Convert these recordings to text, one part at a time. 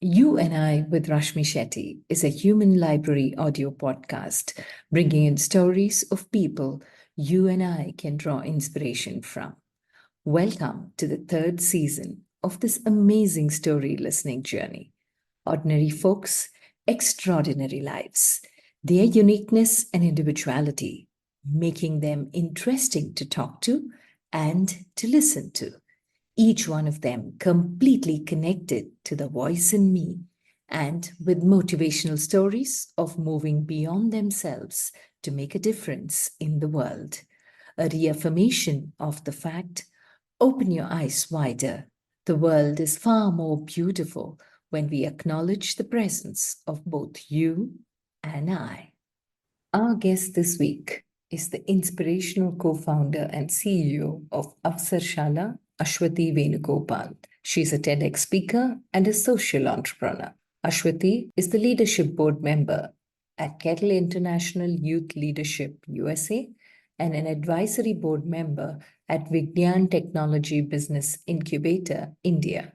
You and I with Rashmi Shetty is a human library audio podcast bringing in stories of people you and I can draw inspiration from. Welcome to the third season of this amazing story listening journey. Ordinary folks, extraordinary lives, their uniqueness and individuality, making them interesting to talk to and to listen to, each one of them completely connected to the voice in me and with motivational stories of moving beyond themselves to make a difference in the world. A reaffirmation of the fact: open your eyes wider. The world is far more beautiful when we acknowledge the presence of both you and I. Our guest this week is the inspirational co-founder and CEO of Avasarshala, Ashwathy Venugopal. She's a TEDx speaker and a social entrepreneur. Ashwathy is the leadership board member at Kectil International Youth Leadership USA and an advisory board member at Vignan Technology Business Incubator, India.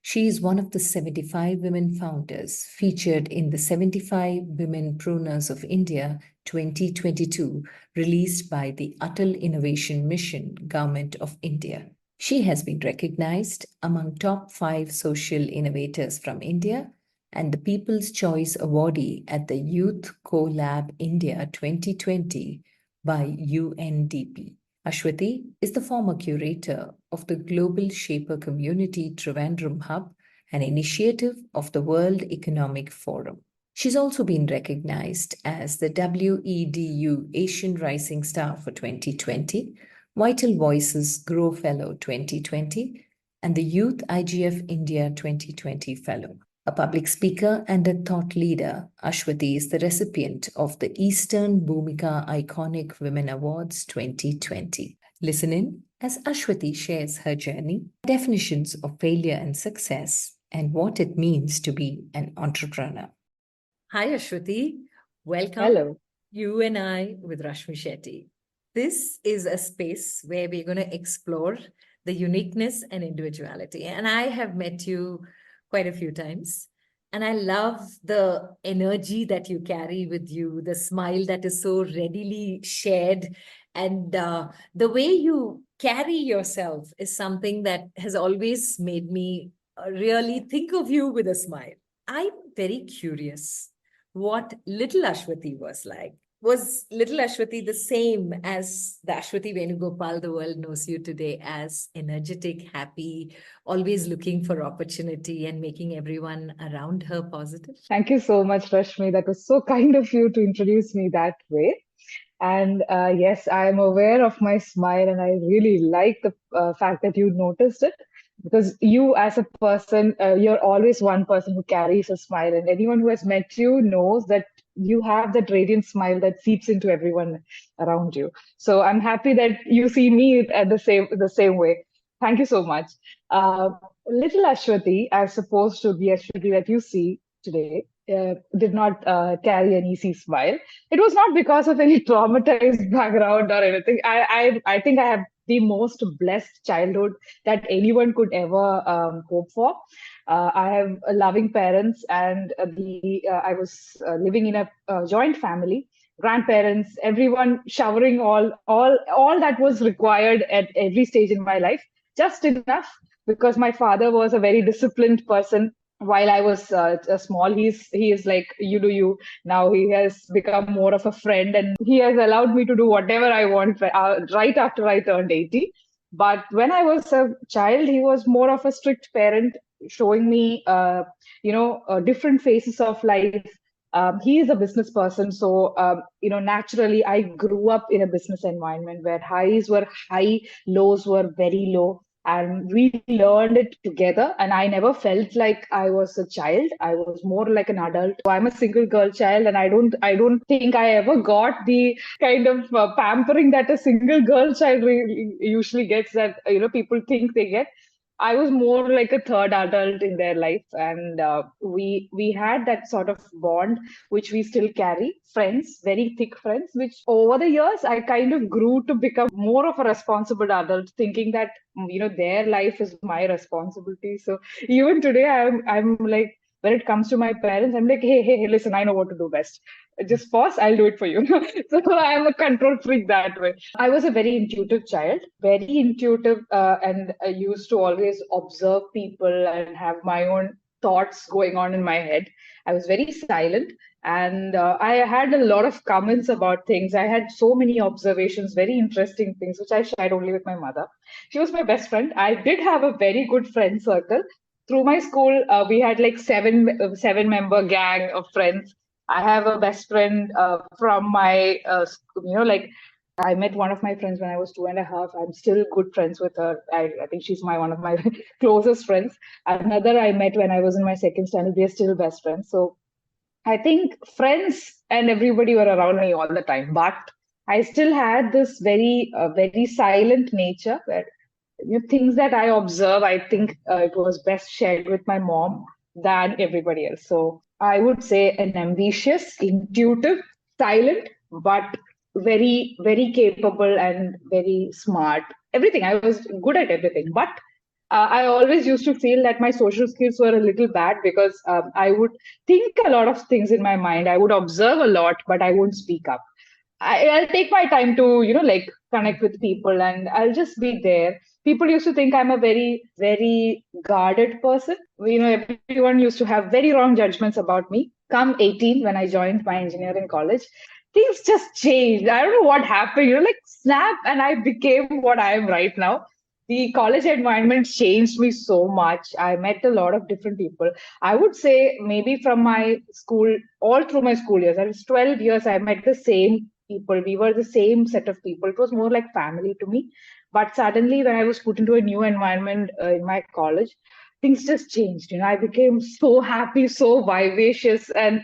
She is one of the 75 women founders featured in the 75 Womenpreneurs of India 2022, released by the Atal Innovation Mission, Government of India. She has been recognized among top 5 social innovators from India and the People's Choice Awardee at the Youth CoLab India 2020 by UNDP. Ashwathy is the former curator of the Global Shaper Community Trivandrum Hub, an initiative of the World Economic Forum. She's also been recognized as the WEDU Asian Rising Star for 2020, Vital Voices Grow Fellow 2020, and the Youth IGF India 2020 Fellow. A public speaker and a thought leader, Ashwathy is the recipient of the Eastern Bhoomika Iconic Women Awards 2020. Listen in as Ashwathy shares her journey, definitions of failure and success, and what it means to be an entrepreneur. Hi, Ashwathy. Welcome. Hello. You and I with Rashmi Shetty. This is a space where we're going to explore the uniqueness and individuality. And I have met you quite a few times. And I love the energy that you carry with you, the smile that is so readily shared. And the way you carry yourself is something that has always made me really think of you with a smile. I'm very curious what little Ashwathy was like. Was little Ashwathy the same as the Ashwathy Venugopal the world knows you today as? Energetic, happy, always looking for opportunity and making everyone around her positive? Thank you so much, Rashmi. That was so kind of you to introduce me that way. And yes, I am aware of my smile, and I really like the fact that you noticed it, because you, as a person, you're always one person who carries a smile, and anyone who has met you knows that you have that radiant smile that seeps into everyone around you. So I'm happy that you see me at the same way. Thank you so much. Uh, Little Ashwati, as opposed to the Ashwati that you see today, did not carry an easy smile. It was not because of any traumatized background or anything. I think I have the most blessed childhood that anyone could ever hope for. I have loving parents, and I was living in a joint family. Grandparents, everyone showering all that was required at every stage in my life, just enough, because my father was a very disciplined person. While I was small, he is like, you do you. Now he has become more of a friend, and he has allowed me to do whatever I want right after I turned 80. But when I was a child, he was more of a strict parent, showing me different phases of life. He is a business person, so naturally I grew up in a business environment where highs were high, lows were very low, and we learned it together. And I never felt like I was a child. I was more like an adult. I'm a single girl child, and I don't think I ever got the kind of pampering that a single girl child usually gets, that people think they get. I was more like a third adult in their life, and we had that sort of bond which we still carry. Friends, very thick friends. Which over the years I kind of grew to become more of a responsible adult, thinking that their life is my responsibility. So even today, I'm like, When it comes to my parents, I'm like, hey, listen, I know what to do best. Just pause, I'll do it for you. So I'm a control freak that way. I was a very intuitive child, very intuitive, and I used to always observe people and have my own thoughts going on in my head. I was very silent, and I had a lot of comments about things. I had so many observations, very interesting things, which I shared only with my mother. She was my best friend. I did have a very good friend circle. Through my school, we had like seven member gang of friends. I have a best friend from my, like I met one of my friends when I was 2.5. I'm still good friends with her. I think she's one of my closest friends. Another I met when I was in my second standard. We're still best friends. So I think friends and everybody were around me all the time, but I still had this very silent nature where things that I observe, I think it was best shared with my mom than everybody else. So I would say an ambitious, intuitive, silent, but very capable and very smart. Everything. I was good at everything, but I always used to feel that my social skills were a little bad because I would think a lot of things in my mind. I would observe a lot, but I wouldn't speak up. I'll take my time to, like connect with people and I'll just be there. People used to think I'm a very guarded person. Everyone used to have very wrong judgments about me. Come 18, when I joined my engineering college, things just changed. I don't know what happened, like snap, and I became what I am right now. The college environment changed me so much. I met a lot of different people. I would say maybe from my school, all through my school years, I was 12 years, I met the same people. We were the same set of people. It was more like family to me. But suddenly, when I was put into a new environment in my college, things just changed. I became so happy, so vivacious, and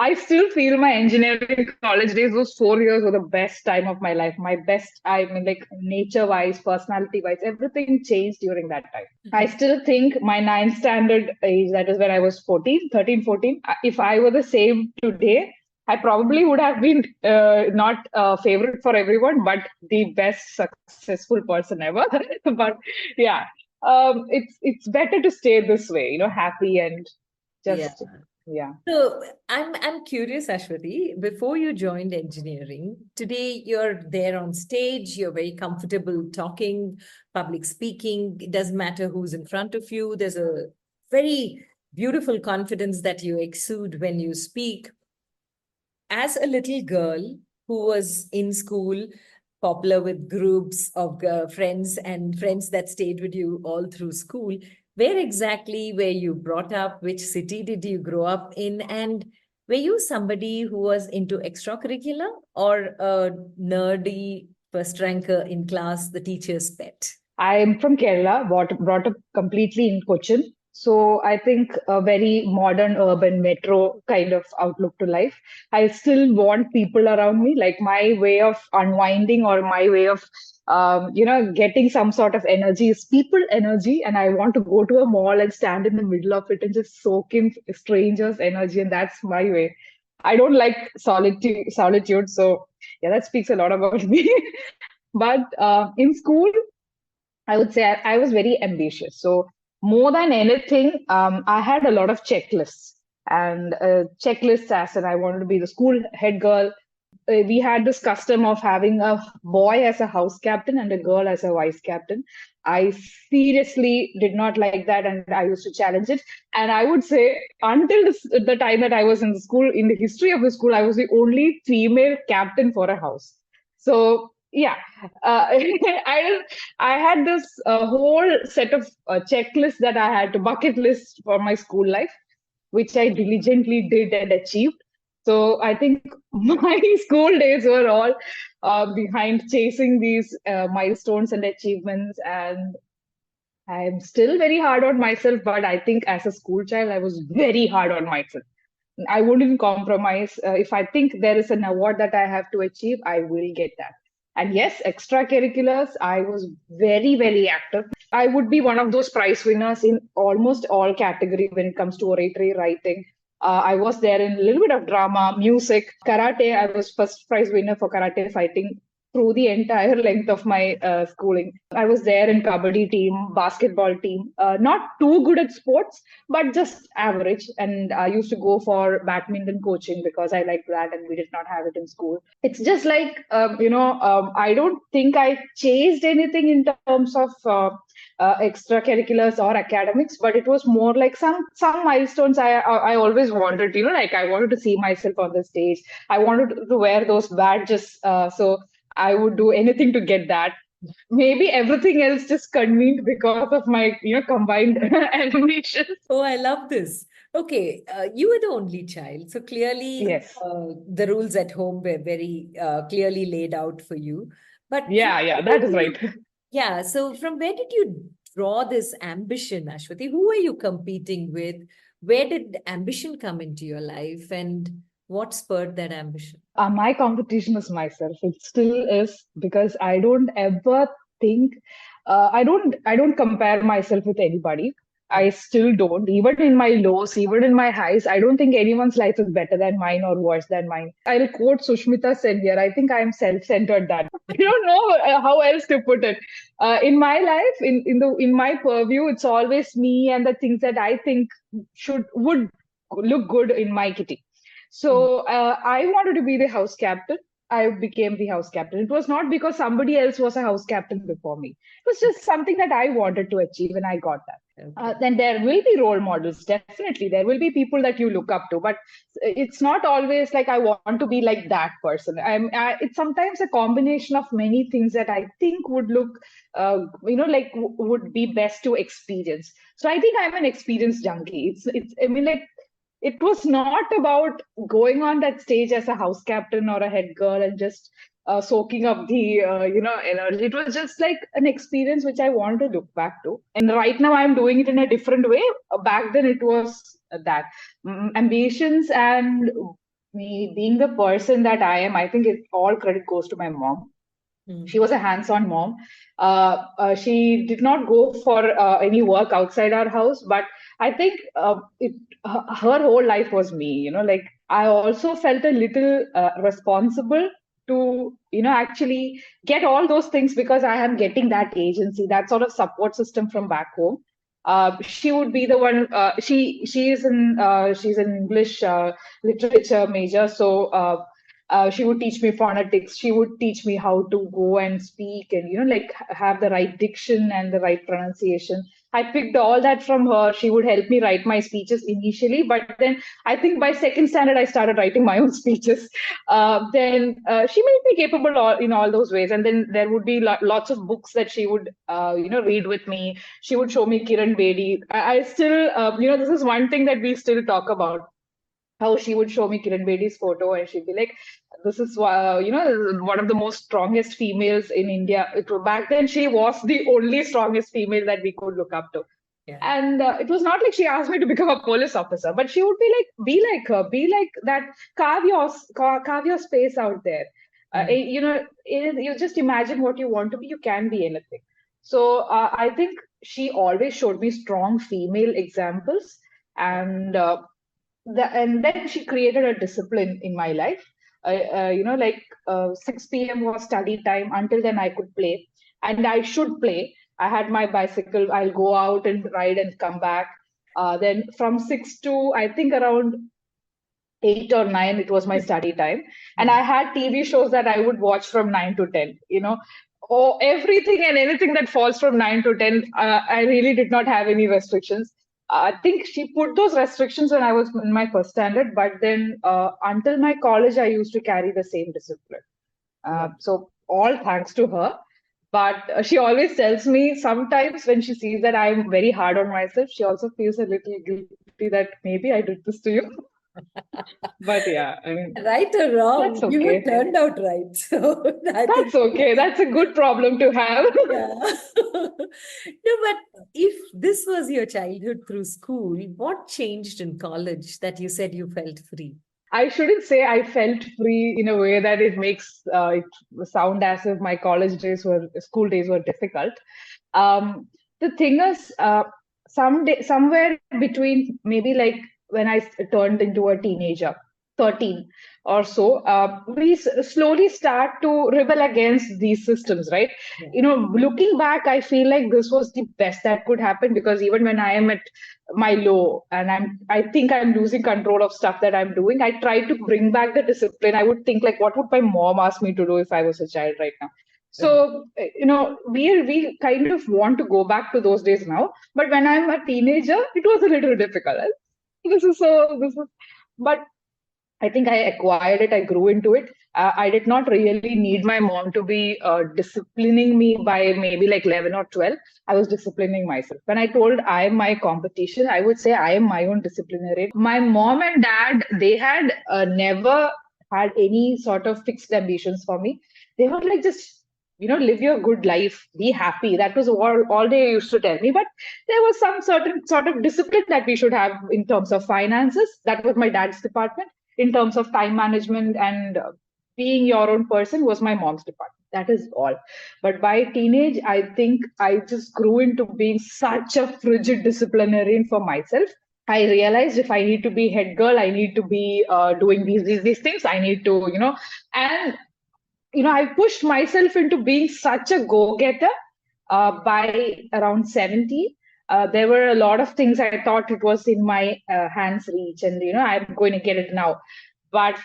I still feel my engineering college days, those 4 years were the best time of my life. My best, I mean, like nature wise, personality wise, everything changed during that time. I still think my ninth standard age, that is when I was 14, 13, 14, if I were the same today, I probably would have been not a favorite for everyone, but the best successful person ever. But yeah, it's better to stay this way, happy and Yeah. just, yeah. So I'm curious, Ashwathy, before you joined engineering, today you're there on stage, you're very comfortable talking, public speaking. It doesn't matter who's in front of you. There's a very beautiful confidence that you exude when you speak. As a little girl who was in school, popular with groups of friends and friends that stayed with you all through school, where exactly were you brought up? Which city did you grow up in? And were you somebody who was into extracurricular or a nerdy first ranker in class, the teacher's pet? I'm from Kerala, brought up completely in Cochin. So I think a very modern urban metro kind of outlook to life. I still want people around me, like my way of unwinding or my way of, getting some sort of energy is people energy. And I want to go to a mall and stand in the middle of it and just soak in strangers' energy. And that's my way. I don't like solitude. So yeah, that speaks a lot about me. But in school, I would say I was very ambitious. So more than anything, I had a lot of checklists and checklists as and I wanted to be the school head girl. We had this custom of having a boy as a house captain and a girl as a vice captain. I seriously did not like that, and I used to challenge it. And I would say, until the time that I was in the school, in the history of the school, I was the only female captain for a house. So yeah, I I had this whole set of checklists that I had to bucket list for my school life, which I diligently did and achieved. So I think my school days were all behind chasing these milestones and achievements. And I'm still very hard on myself, but I think as a school child, I was very hard on myself. I wouldn't compromise. If I think there is an award that I have to achieve, I will get that. And yes, extracurriculars, I was very active. I would be one of those prize winners in almost all category when it comes to oratory writing. I was there in a little bit of drama, music, karate. I was first prize winner for karate fighting. through the entire length of my schooling. I was there in kabaddi team, basketball team, not too good at sports, but just average. And I used to go for badminton coaching because I liked that, and we did not have it in school. It's just like I don't think I chased anything in terms of extracurriculars or academics, but it was more like some milestones I always wanted. Like I wanted to see myself on the stage. I wanted to wear those badges. So I would do anything to get that. Maybe everything else just convened because of my combined ambitions. Oh, I love this. Okay, you were the only child, so clearly Yes. the rules at home were very clearly laid out for you. But Yeah, that is right. yeah, so from where did you draw this ambition, Ashwathy? Who were you competing with? Where did ambition come into your life, and what spurred that ambition? My competition is myself. It still is, because I don't ever think I don't compare myself with anybody. I still don't. Even in my lows, even in my highs, I don't think anyone's life is better than mine or worse than mine. I'll quote Sushmita Sen here. I think I am self-centered. That I don't know how else to put it. In my life, in my purview, it's always me and the things that I think would look good in my kitty. So I wanted to be the house captain. I became the house captain. It was not because somebody else was a house captain before me. It was just something that I wanted to achieve, and I got that. Okay. Then there will be role models. Definitely, there will be people that you look up to, but it's not always like I want to be like that person. It's sometimes a combination of many things that I think would look, like would be best to experience. So I think I'm an experience junkie. It's. I mean, like, it was not about going on that stage as a house captain or a head girl and just soaking up the energy. It was just like an experience which I wanted to look back to. And right now I'm doing it in a different way. Back then it was that ambitions and me being the person that I am. I think all credit goes to my mom. She was a hands-on mom. She did not go for any work outside our house, but I think her whole life was me. Like, I also felt a little responsible to actually get all those things, because I am getting that agency, that sort of support system from back home. She would be the one. She's an English literature major, so she would teach me phonetics. She would teach me how to go and speak and, like, have the right diction and the right pronunciation. I picked all that from her. She would help me write my speeches initially, but then I think by second standard, I started writing my own speeches. Then she made me capable in all those ways. And then there would be lots of books that she would, read with me. She would show me Kiran Bedi. I still, this is one thing that we still talk about, how she would show me Kiran Bedi's photo, and she'd be like, "This is one of the most strongest females in India." Back then, she was the only strongest female that we could look up to. Yeah. And it was not like she asked me to become a police officer, but she would be like, "Be like her, be like that. Carve your space out there. You just imagine what you want to be. You can be anything." So I think she always showed me strong female examples, and and then she created a discipline in my life. 6 p.m. was study time. Until then, I could play, and I should play. I had my bicycle. I'll go out and ride and come back. Then from 6 to, I think, around 8 or 9, it was my study time. And I had TV shows that I would watch from 9 to 10, or everything and anything that falls from 9 to 10. I really did not have any restrictions. I think she put those restrictions when I was in my first standard, but then until my college, I used to carry the same discipline. So all thanks to her. But she always tells me, sometimes when she sees that I'm very hard on myself, she also feels a little guilty that maybe I did this to you. But yeah, I mean, Right or wrong, that's you okay. turned out right. So I think That's okay. That's a good problem to have. yeah. No, but if this was your childhood through school, what changed in college that you said you felt free? I shouldn't say I felt free in a way that it makes it sound as if my school days were difficult. The thing is, somewhere between, maybe like when I turned into a teenager, 13 or so, we slowly start to rebel against these systems, right? Looking back, I feel like this was the best that could happen, because even when I am at my low and I think I'm losing control of stuff that I'm doing, I try to bring back the discipline. I would think like, what would my mom ask me to do if I was a child right now? So, we kind of want to go back to those days now. But when I'm a teenager, it was a little difficult. This is, but I think I acquired it. I grew into it. I did not really need my mom to be disciplining me by maybe like 11 or 12. I was disciplining myself. When I told I am my competition, I would say I am my own disciplinarian. My mom and dad, they had never had any sort of fixed ambitions for me. They were like, just, live your good life, be happy. That was all they used to tell me. But there was some certain sort of discipline that we should have in terms of finances. That was my dad's department. In terms of time management and being your own person was my mom's department. That is all. But by teenage, I think I just grew into being such a frigid disciplinarian for myself. I realized if I need to be head girl, I need to be doing these things. I need to, and I pushed myself into being such a go-getter by around 70. There were a lot of things I thought it was in my hands reach, and I'm going to get it now. But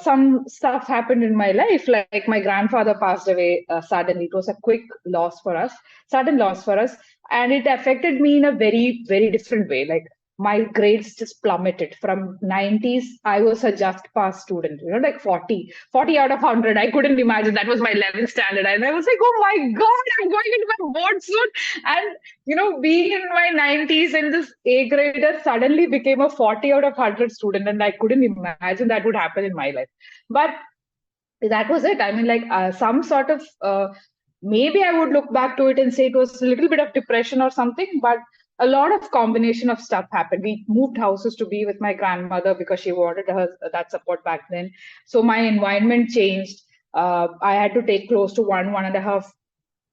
some stuff happened in my life, like my grandfather passed away suddenly. It was a quick loss for us, sudden loss for us, and it affected me in a very, very different way. Like my grades just plummeted from 90s. I was a just pass student, like 40 out of 100. I couldn't imagine. That was my 11th standard. And I was like, oh my God, I'm going into my board soon. And, being in my 90s and this A grader suddenly became a 40 out of 100 student. And I couldn't imagine that would happen in my life. But that was it. I mean, like some sort of, maybe I would look back to it and say it was a little bit of depression or something, but a lot of combination of stuff happened. We moved houses to be with my grandmother because she wanted that support back then. So my environment changed. I had to take close to 1.5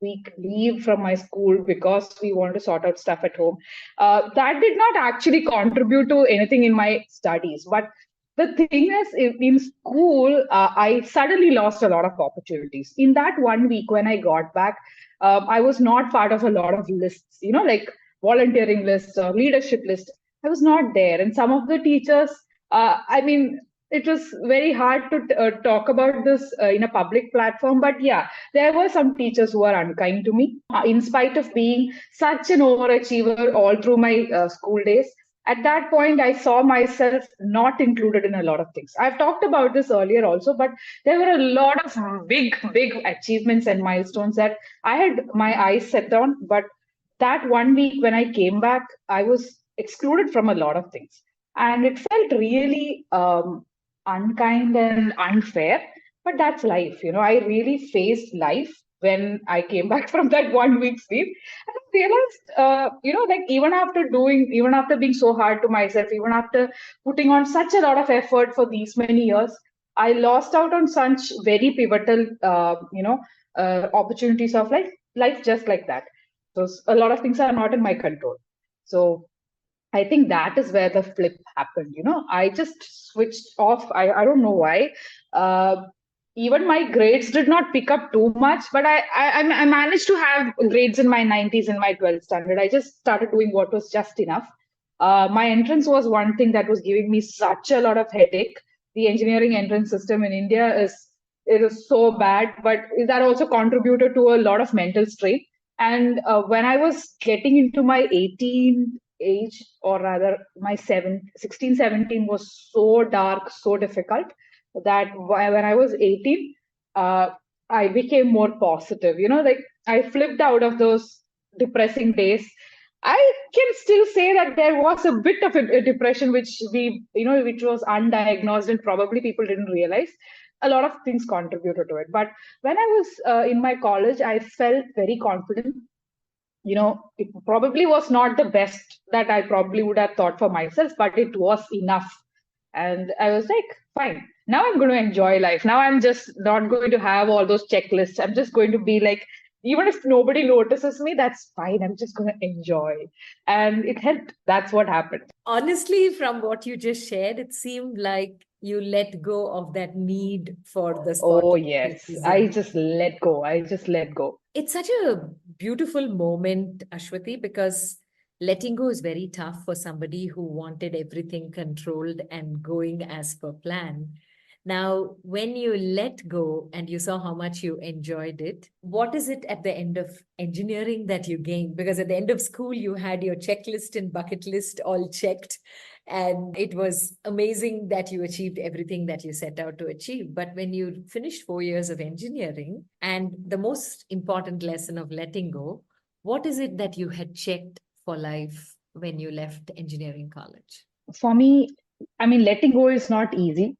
week leave from my school because we wanted to sort out stuff at home. That did not actually contribute to anything in my studies. But the thing is, in school, I suddenly lost a lot of opportunities. In that 1 week when I got back, I was not part of a lot of lists, like volunteering lists or leadership lists. I was not there. And some of the teachers, I mean, it was very hard to talk about this in a public platform. But yeah, there were some teachers who were unkind to me. In spite of being such an overachiever all through my school days, at that point, I saw myself not included in a lot of things. I've talked about this earlier also, but there were a lot of big, big achievements and milestones that I had my eyes set on. But that 1 week when I came back, I was excluded from a lot of things. And it felt really unkind and unfair. But that's life. I really faced life when I came back from that 1 week leave. And I realized, like even after being so hard to myself, even after putting on such a lot of effort for these many years, I lost out on such very pivotal, opportunities of life just like that. So a lot of things are not in my control. So I think that is where the flip happened. I just switched off. I don't know why. Even my grades did not pick up too much, but I managed to have grades in my 90s in my 12th standard. I just started doing what was just enough. My entrance was one thing that was giving me such a lot of headache. The engineering entrance system in India is so bad, but that also contributed to a lot of mental strain. And when I was getting into my 18 age, or rather my 16, 17 was so dark, so difficult that when I was 18, I became more positive. Like I flipped out of those depressing days. I can still say that there was a bit of a depression, which which was undiagnosed and probably people didn't realize. A lot of things contributed to it. But when I was in my college, I felt very confident. It probably was not the best that I probably would have thought for myself, but it was enough. And I was like, fine, now I'm going to enjoy life. Now I'm just not going to have all those checklists. I'm just going to be like, even if nobody notices me, that's fine. I'm just going to enjoy. And it helped. That's what happened. Honestly, from what you just shared, it seemed like you let go of that need for the Oh, spotlight. yes. I just let go. I just let go. It's such a beautiful moment, Ashwathy, because letting go is very tough for somebody who wanted everything controlled and going as per plan. Now, when you let go and you saw how much you enjoyed it, what is it at the end of engineering that you gained? Because at the end of school, you had your checklist and bucket list all checked. And it was amazing that you achieved everything that you set out to achieve. But when you finished 4 years of engineering, and the most important lesson of letting go, what is it that you had checked for life when you left engineering college? For me, I mean, letting go is not easy.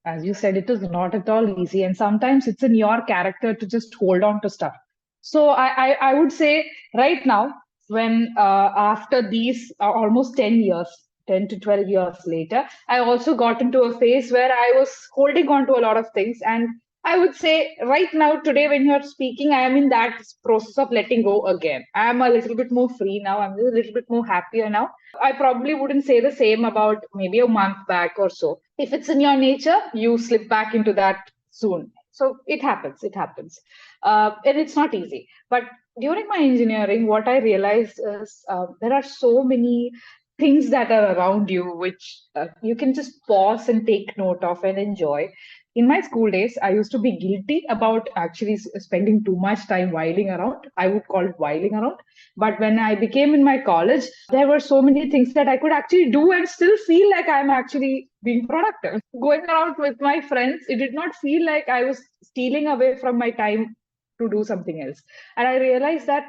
As you said, it is not at all easy. And sometimes it's in your character to just hold on to stuff. So I would say right now, when after these almost 10 years, 10 to 12 years later, I also got into a phase where I was holding on to a lot of things. And I would say right now, today, when you're speaking, I am in that process of letting go again. I'm a little bit more free now. I'm a little bit more happier now. I probably wouldn't say the same about maybe a month back or so. If it's in your nature, you slip back into that soon. So it happens, it happens. And it's not easy. But during my engineering, what I realized is there are so many things that are around you which you can just pause and take note of and enjoy. In my school days, I used to be guilty about actually spending too much time whiling around. I would call it whiling around. But when I became in my college, there were so many things that I could actually do and still feel like I'm actually being productive. Going around with my friends, it did not feel like I was stealing away from my time to do something else. And I realized that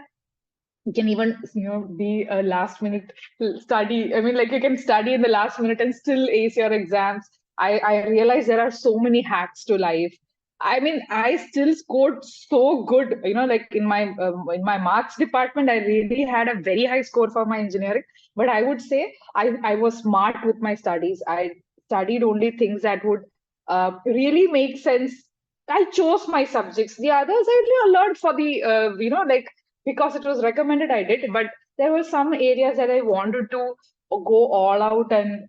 you can even be a last minute study. I mean, like you can study in the last minute and still ace your exams. I realize there are so many hacks to life. I mean, I still scored so good, like in my marks department, I really had a very high score for my engineering. But I would say I was smart with my studies. I studied only things that would really make sense. I chose my subjects. The others I learned for the like because it was recommended, I did. But there were some areas that I wanted to go all out and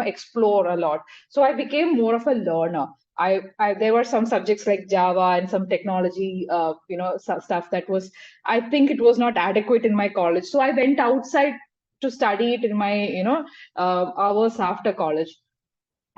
explore a lot. So I became more of a learner. There were some subjects like Java and some technology stuff that was, I think it was not adequate in my college, so I went outside to study it in my hours after college.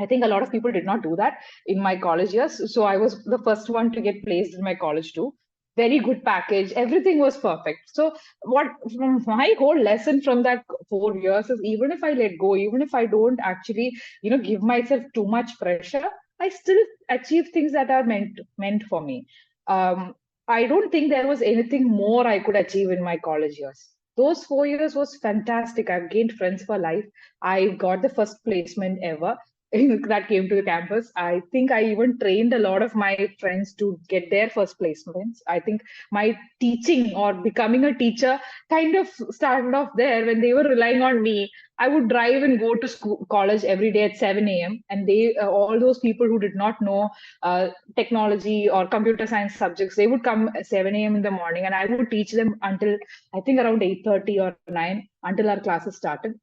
I think a lot of people did not do that in my college years. So I was the first one to get placed in my college too. Very good package. Everything was perfect. So what from my whole lesson from that 4 years is, even if I let go, even if I don't actually, give myself too much pressure, I still achieve things that are meant for me. I don't think there was anything more I could achieve in my college years. Those 4 years was fantastic. I've gained friends for life. I got the first placement ever that came to the campus. I think I even trained a lot of my friends to get their first placements. I think my teaching or becoming a teacher kind of started off there when they were relying on me. I would drive and go to school, college every day at 7 a.m. And they, all those people who did not know technology or computer science subjects, they would come at 7 a.m. in the morning, and I would teach them until I think around 8:30 or 9 until our classes started.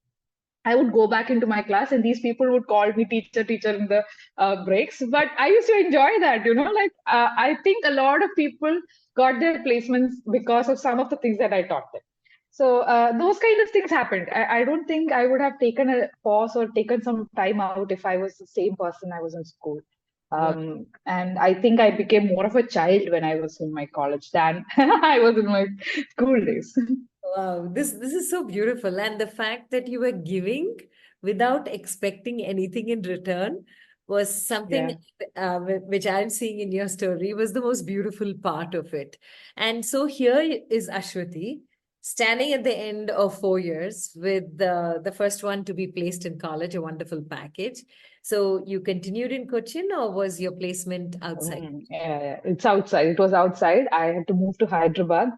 I would go back into my class, and these people would call me teacher, teacher in the breaks. But I used to enjoy that, like I think a lot of people got their placements because of some of the things that I taught them. So those kind of things happened. I don't think I would have taken a pause or taken some time out if I was the same person I was in school. And I think I became more of a child when I was in my college than I was in my school days. Wow, this is so beautiful. And the fact that you were giving without expecting anything in return was something Yeah. which I'm seeing in your story was the most beautiful part of it. And so here is Ashwati standing at the end of 4 years with the first one to be placed in college, a wonderful package. So you continued in Cochin, or was your placement outside? Yeah, it's outside. It was outside. I had to move to Hyderabad.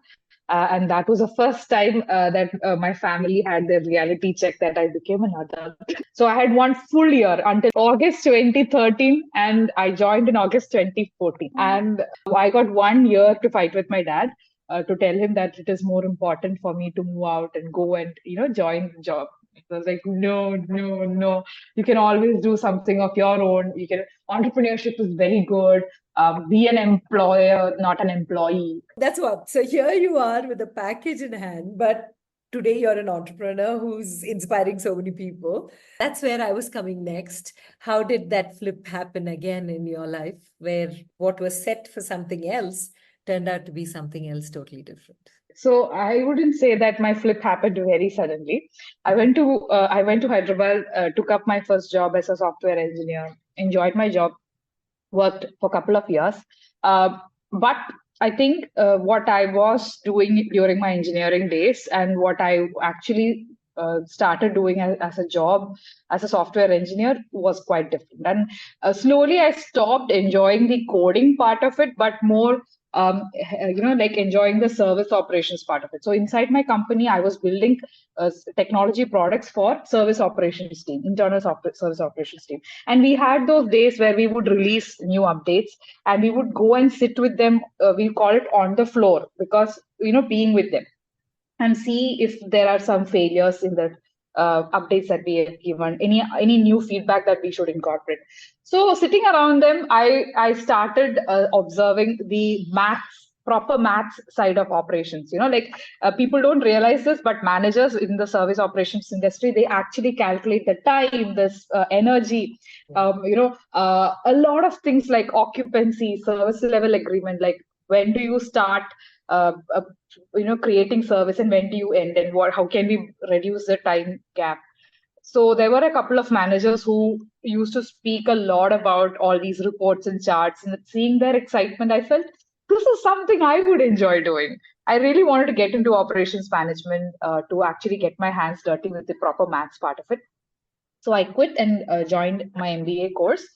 And that was the first time that my family had their reality check that I became an adult. So I had one full year until August 2013, and I joined in August 2014. And I got 1 year to fight with my dad. to tell him that it is more important for me to move out and go and join the job. I was like, no, no, no. You can always do something of your own. You can. Entrepreneurship is very good. Be an employer, not an employee. That's what. So here you are with a package in hand, but today you're an entrepreneur who's inspiring so many people. That's where I was coming next. How did that flip happen again in your life, where what was set for something else turned out to be something else totally different? So I wouldn't say that my flip happened very suddenly. I went to Hyderabad, took up my first job as a software engineer, enjoyed my job, worked for a couple of years. But I think what I was doing during my engineering days and what I actually started doing as a job as a software engineer was quite different. And slowly I stopped enjoying the coding part of it, but more like enjoying the service operations part of it. So inside my company, I was building technology products for service operations team, service operations team. And we had those days where we would release new updates and we would go and sit with them. We call it on the floor because, being with them and see if there are some failures in the updates that we have given, any new feedback that we should incorporate. So sitting around them, I started observing the proper maths side of operations. People don't realize this, but managers in the service operations industry, they actually calculate the time, this energy, a lot of things like occupancy, service level agreement, like when do you start uh, uh, creating service and when do you end, and how can we reduce the time gap. So there were a couple of managers who used to speak a lot about all these reports and charts, and seeing their excitement, I felt this is something I would enjoy doing. I really wanted to get into operations management to actually get my hands dirty with the proper maths part of it. So I quit and joined my MBA course.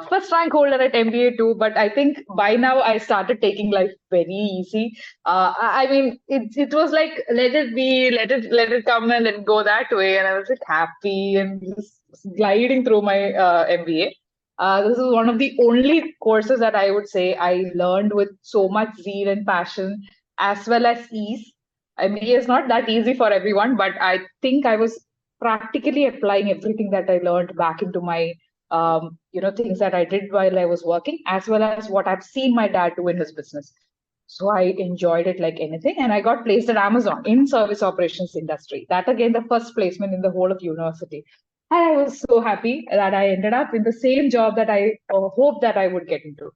First rank holder at MBA too, but I think by now I started taking life very easy. I mean, it was like let it be, let it come and let it go that way, and I was like happy and just gliding through my MBA. This is one of the only courses that I would say I learned with so much zeal and passion, as well as ease. MBA is not that easy for everyone, but I think I was practically applying everything that I learned back into my things that I did while I was working, as well as what I've seen my dad do in his business. So I enjoyed it like anything, and I got placed at Amazon in service operations industry. That again, the first placement in the whole of university. And I was so happy that I ended up in the same job that I hoped that I would get into.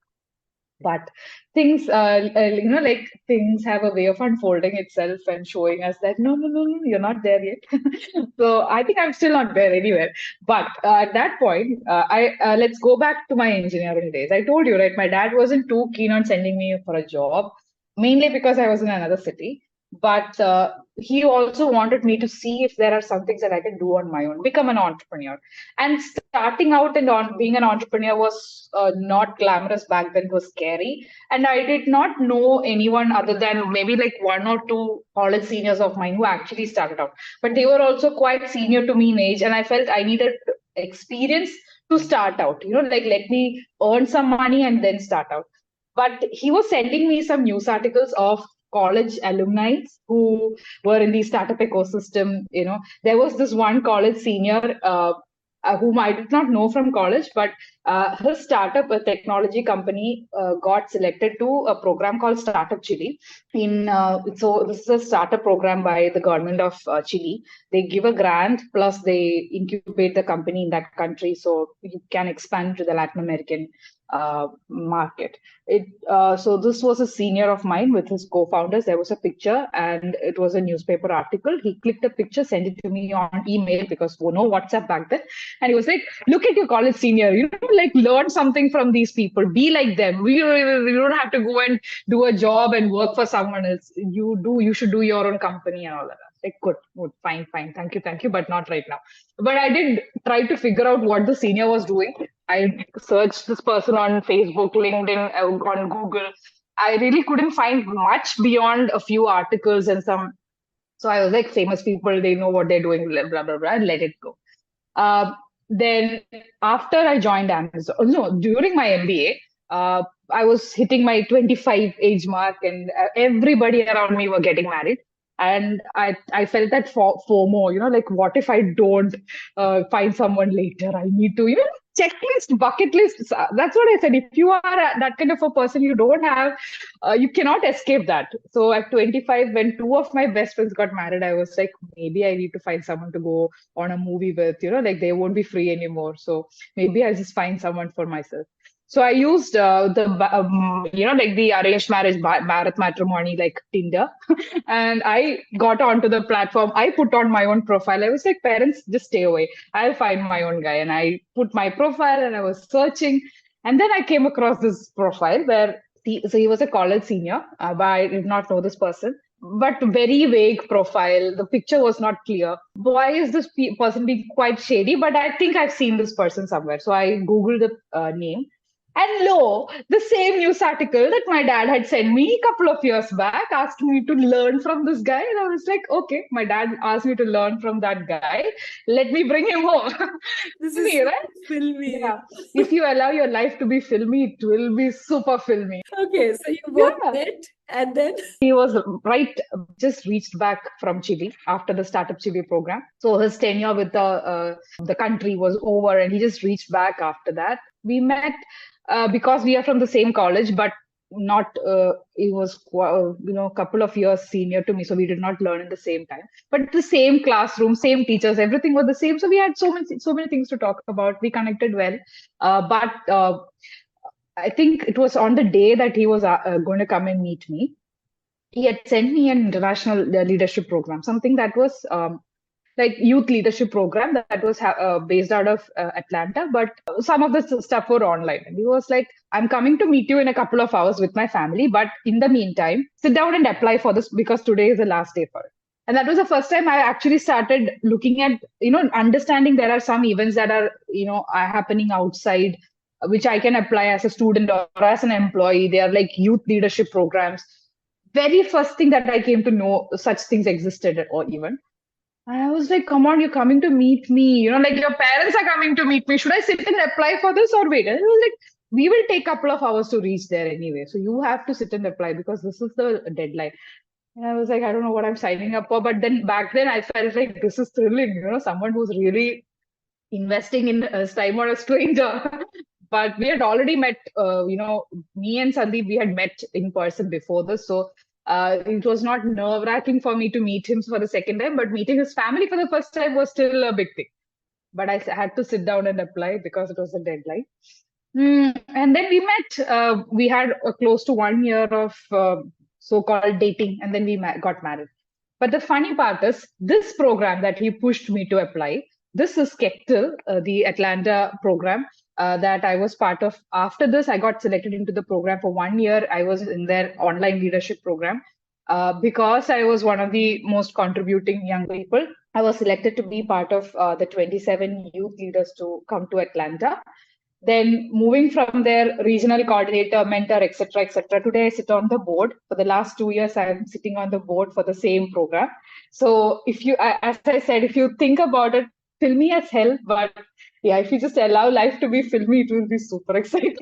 But things like things have a way of unfolding itself and showing us that no, you're not there yet. So I think I'm still not there anywhere. But at that point, I let's go back to my engineering days. I told you, right, my dad wasn't too keen on sending me for a job, mainly because I was in another city. But he also wanted me to see if there are some things that I can do on my own, become an entrepreneur. And starting out and on being an entrepreneur was not glamorous back then. It was scary, and I did not know anyone other than maybe like one or two college seniors of mine who actually started out. But they were also quite senior to me in age, and I felt I needed experience to start out. Like let me earn some money and then start out. But he was sending me some news articles of college alumni who were in the startup ecosystem. There was this one college senior whom I did not know from college, but his startup, a technology company, got selected to a program called Startup Chile. So this is a startup program by the government of Chile. They give a grant plus they incubate the company in that country, so you can expand to the Latin American market. So this was a senior of mine with his co-founders. There was a picture and it was a newspaper article. He clicked a picture, sent it to me on email because no WhatsApp back then. And he was like, look at your college senior, like learn something from these people, be like them. You don't have to go and do a job and work for someone else. You should do your own company and all that. Like, good, fine, thank you, but not right now. But I did try to figure out what the senior was doing. I searched this person on Facebook, LinkedIn, on Google. I really couldn't find much beyond a few articles and some. So I was like, famous people, they know what they're doing, blah, blah, blah, and let it go. Then after I joined Amazon, no, during my MBA, I was hitting my 25 age mark, and everybody around me were getting married. And I felt that FOMO, like what if I don't find someone later? I need to, checklist, bucket list. That's what I said. If you are that kind of a person, you don't have, you cannot escape that. So at 25, when two of my best friends got married, I was like, maybe I need to find someone to go on a movie with, like they won't be free anymore. So maybe I'll just find someone for myself. So I used like the arranged marriage, Bharat matrimony, like Tinder, and I got onto the platform. I put on my own profile. I was like, parents, just stay away. I'll find my own guy. And I put my profile and I was searching. And then I came across this profile where he was a college senior, but I did not know this person. But very vague profile. The picture was not clear. Why is this person being quite shady? But I think I've seen this person somewhere. So I Googled the name. And lo, the same news article that my dad had sent me a couple of years back, asked me to learn from this guy. And I was like, okay, my dad asked me to learn from that guy. Let me bring him home. This Filmy, is right? filmy. Yeah. If you allow your life to be filmy, it will be super filmy. Okay, so you both met, and then he was just reached back from Chile after the Startup Chile program. So his tenure with the country was over, and he just reached back after that. We met because we are from the same college, but not. He was a couple of years senior to me, so we did not learn in the same time. But the same classroom, same teachers, everything was the same. So we had so many things to talk about. We connected well, but. I think it was on the day that he was going to come and meet me. He had sent me an international leadership program, something that was like youth leadership program that was based out of Atlanta, but some of the stuff were online. And he was like, I'm coming to meet you in a couple of hours with my family, but in the meantime, sit down and apply for this because today is the last day for it. And that was the first time I actually started looking at, understanding there are some events that are, are happening outside, which I can apply as a student or as an employee. They are like youth leadership programs. Very first thing that I came to know such things existed, or even. And I was like, come on, you're coming to meet me. Like your parents are coming to meet me. Should I sit and apply for this or wait? And it was like, we will take a couple of hours to reach there anyway. So you have to sit and apply because this is the deadline. And I was like, I don't know what I'm signing up for. But then back then I felt like this is thrilling, someone who's really investing in his time on a stranger. But we had already met, me and Sandeep, we had met in person before this. So it was not nerve-wracking for me to meet him for the second time, but meeting his family for the first time was still a big thing. But I had to sit down and apply because it was a deadline. And then we met. We had close to 1 year of so-called dating, and then we got married. But the funny part is, this program that he pushed me to apply, this is Kectil, the Atlanta program that I was part of. After this, I got selected into the program for 1 year. I was in their online leadership program. Because I was one of the most contributing young people, I was selected to be part of the 27 youth leaders to come to Atlanta. Then moving from there, regional coordinator, mentor, etc., etc. Today, I sit on the board. For the last 2 years, I am sitting on the board for the same program. So if you, as I said, if you think about it, filmy as hell, but yeah, if you just allow life to be filmy, it will be super exciting.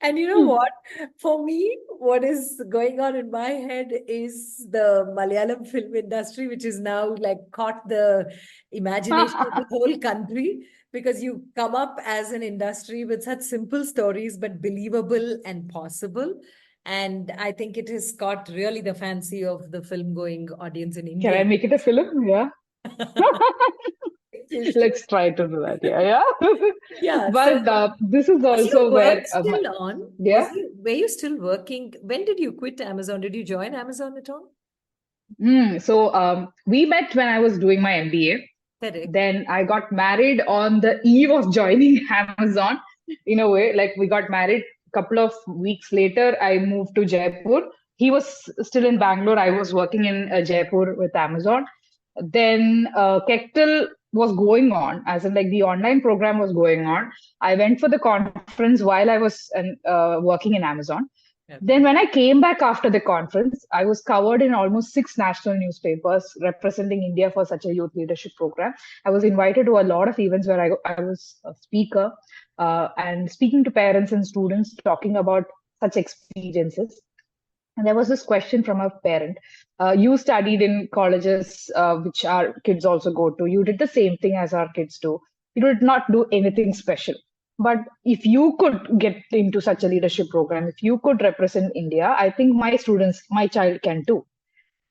And you know what? For me, what is going on in my head is the Malayalam film industry, which is now like caught the imagination of the whole country, because you come up as an industry with such simple stories, but believable and possible. And I think it has caught really the fancy of the film-going audience in India. Can I make it a film? Yeah. Let's try to do that. Yeah. Yeah. But So, this is was your also work where. still on? Yeah. Were you still working? When did you quit Amazon? Did you join Amazon at all? So we met when I was doing my MBA. Correct. Then I got married on the eve of joining Amazon. In a way, like we got married a couple of weeks later. I moved to Jaipur. He was still in Bangalore. I was working in Jaipur with Amazon. Then Kectil was going on, as in like the online program was going on. I went for the conference while I was working in Amazon. Then Okay. when I came back after the conference, I was covered in almost 6 national newspapers representing India for such a youth leadership program. I was invited to a lot of events where I was a speaker and speaking to parents and students, talking about such experiences. And there was this question from a parent. You studied in colleges which our kids also go to. You did the same thing as our kids do. You did not do anything special. But if you could get into such a leadership program, if you could represent India, I think my students, my child can too.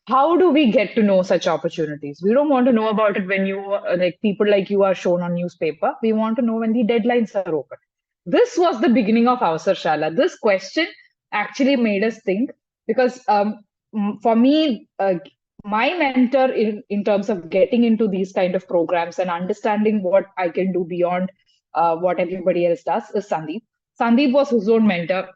How do we get to know such opportunities? We don't want to know about it when you like people like you are shown on newspaper. We want to know when the deadlines are open. This was the beginning of Avasarshala. This question actually made us think because for me, my mentor in terms of getting into these kind of programs and understanding what I can do beyond what everybody else does is Sandeep. Sandeep was his own mentor.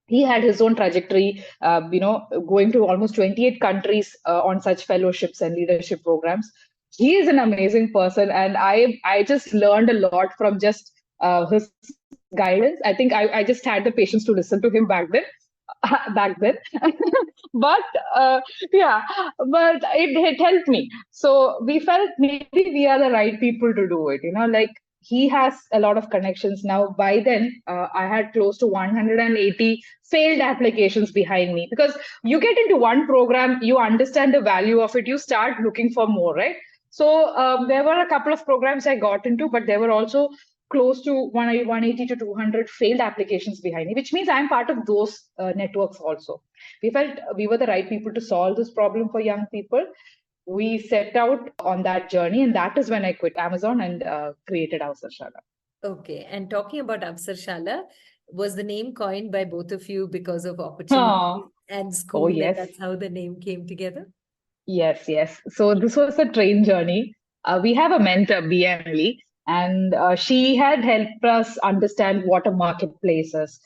He had his own trajectory, going to almost 28 countries on such fellowships and leadership programs. He is an amazing person, and I just learned a lot from just his guidance. I think I just had the patience to listen to him back then. Back then, but yeah, but it helped me. So we felt maybe we are the right people to do it. Like he has a lot of connections now. By then, I had close to 180 failed applications behind me because you get into one program, you understand the value of it, you start looking for more, right? So there were a couple of programs I got into, but there were also close to 180 to 200 failed applications behind me, which means I'm part of those networks also. We felt we were the right people to solve this problem for young people. We set out on that journey, and that is when I quit Amazon and created Avasarshala. Okay. And talking about Avasarshala, was the name coined by both of you because of opportunities Oh, and oh school, and yes. that's how the name came together? Yes, yes. So this was a train journey. We have a mentor, BMV, and she had helped us understand what a marketplace is.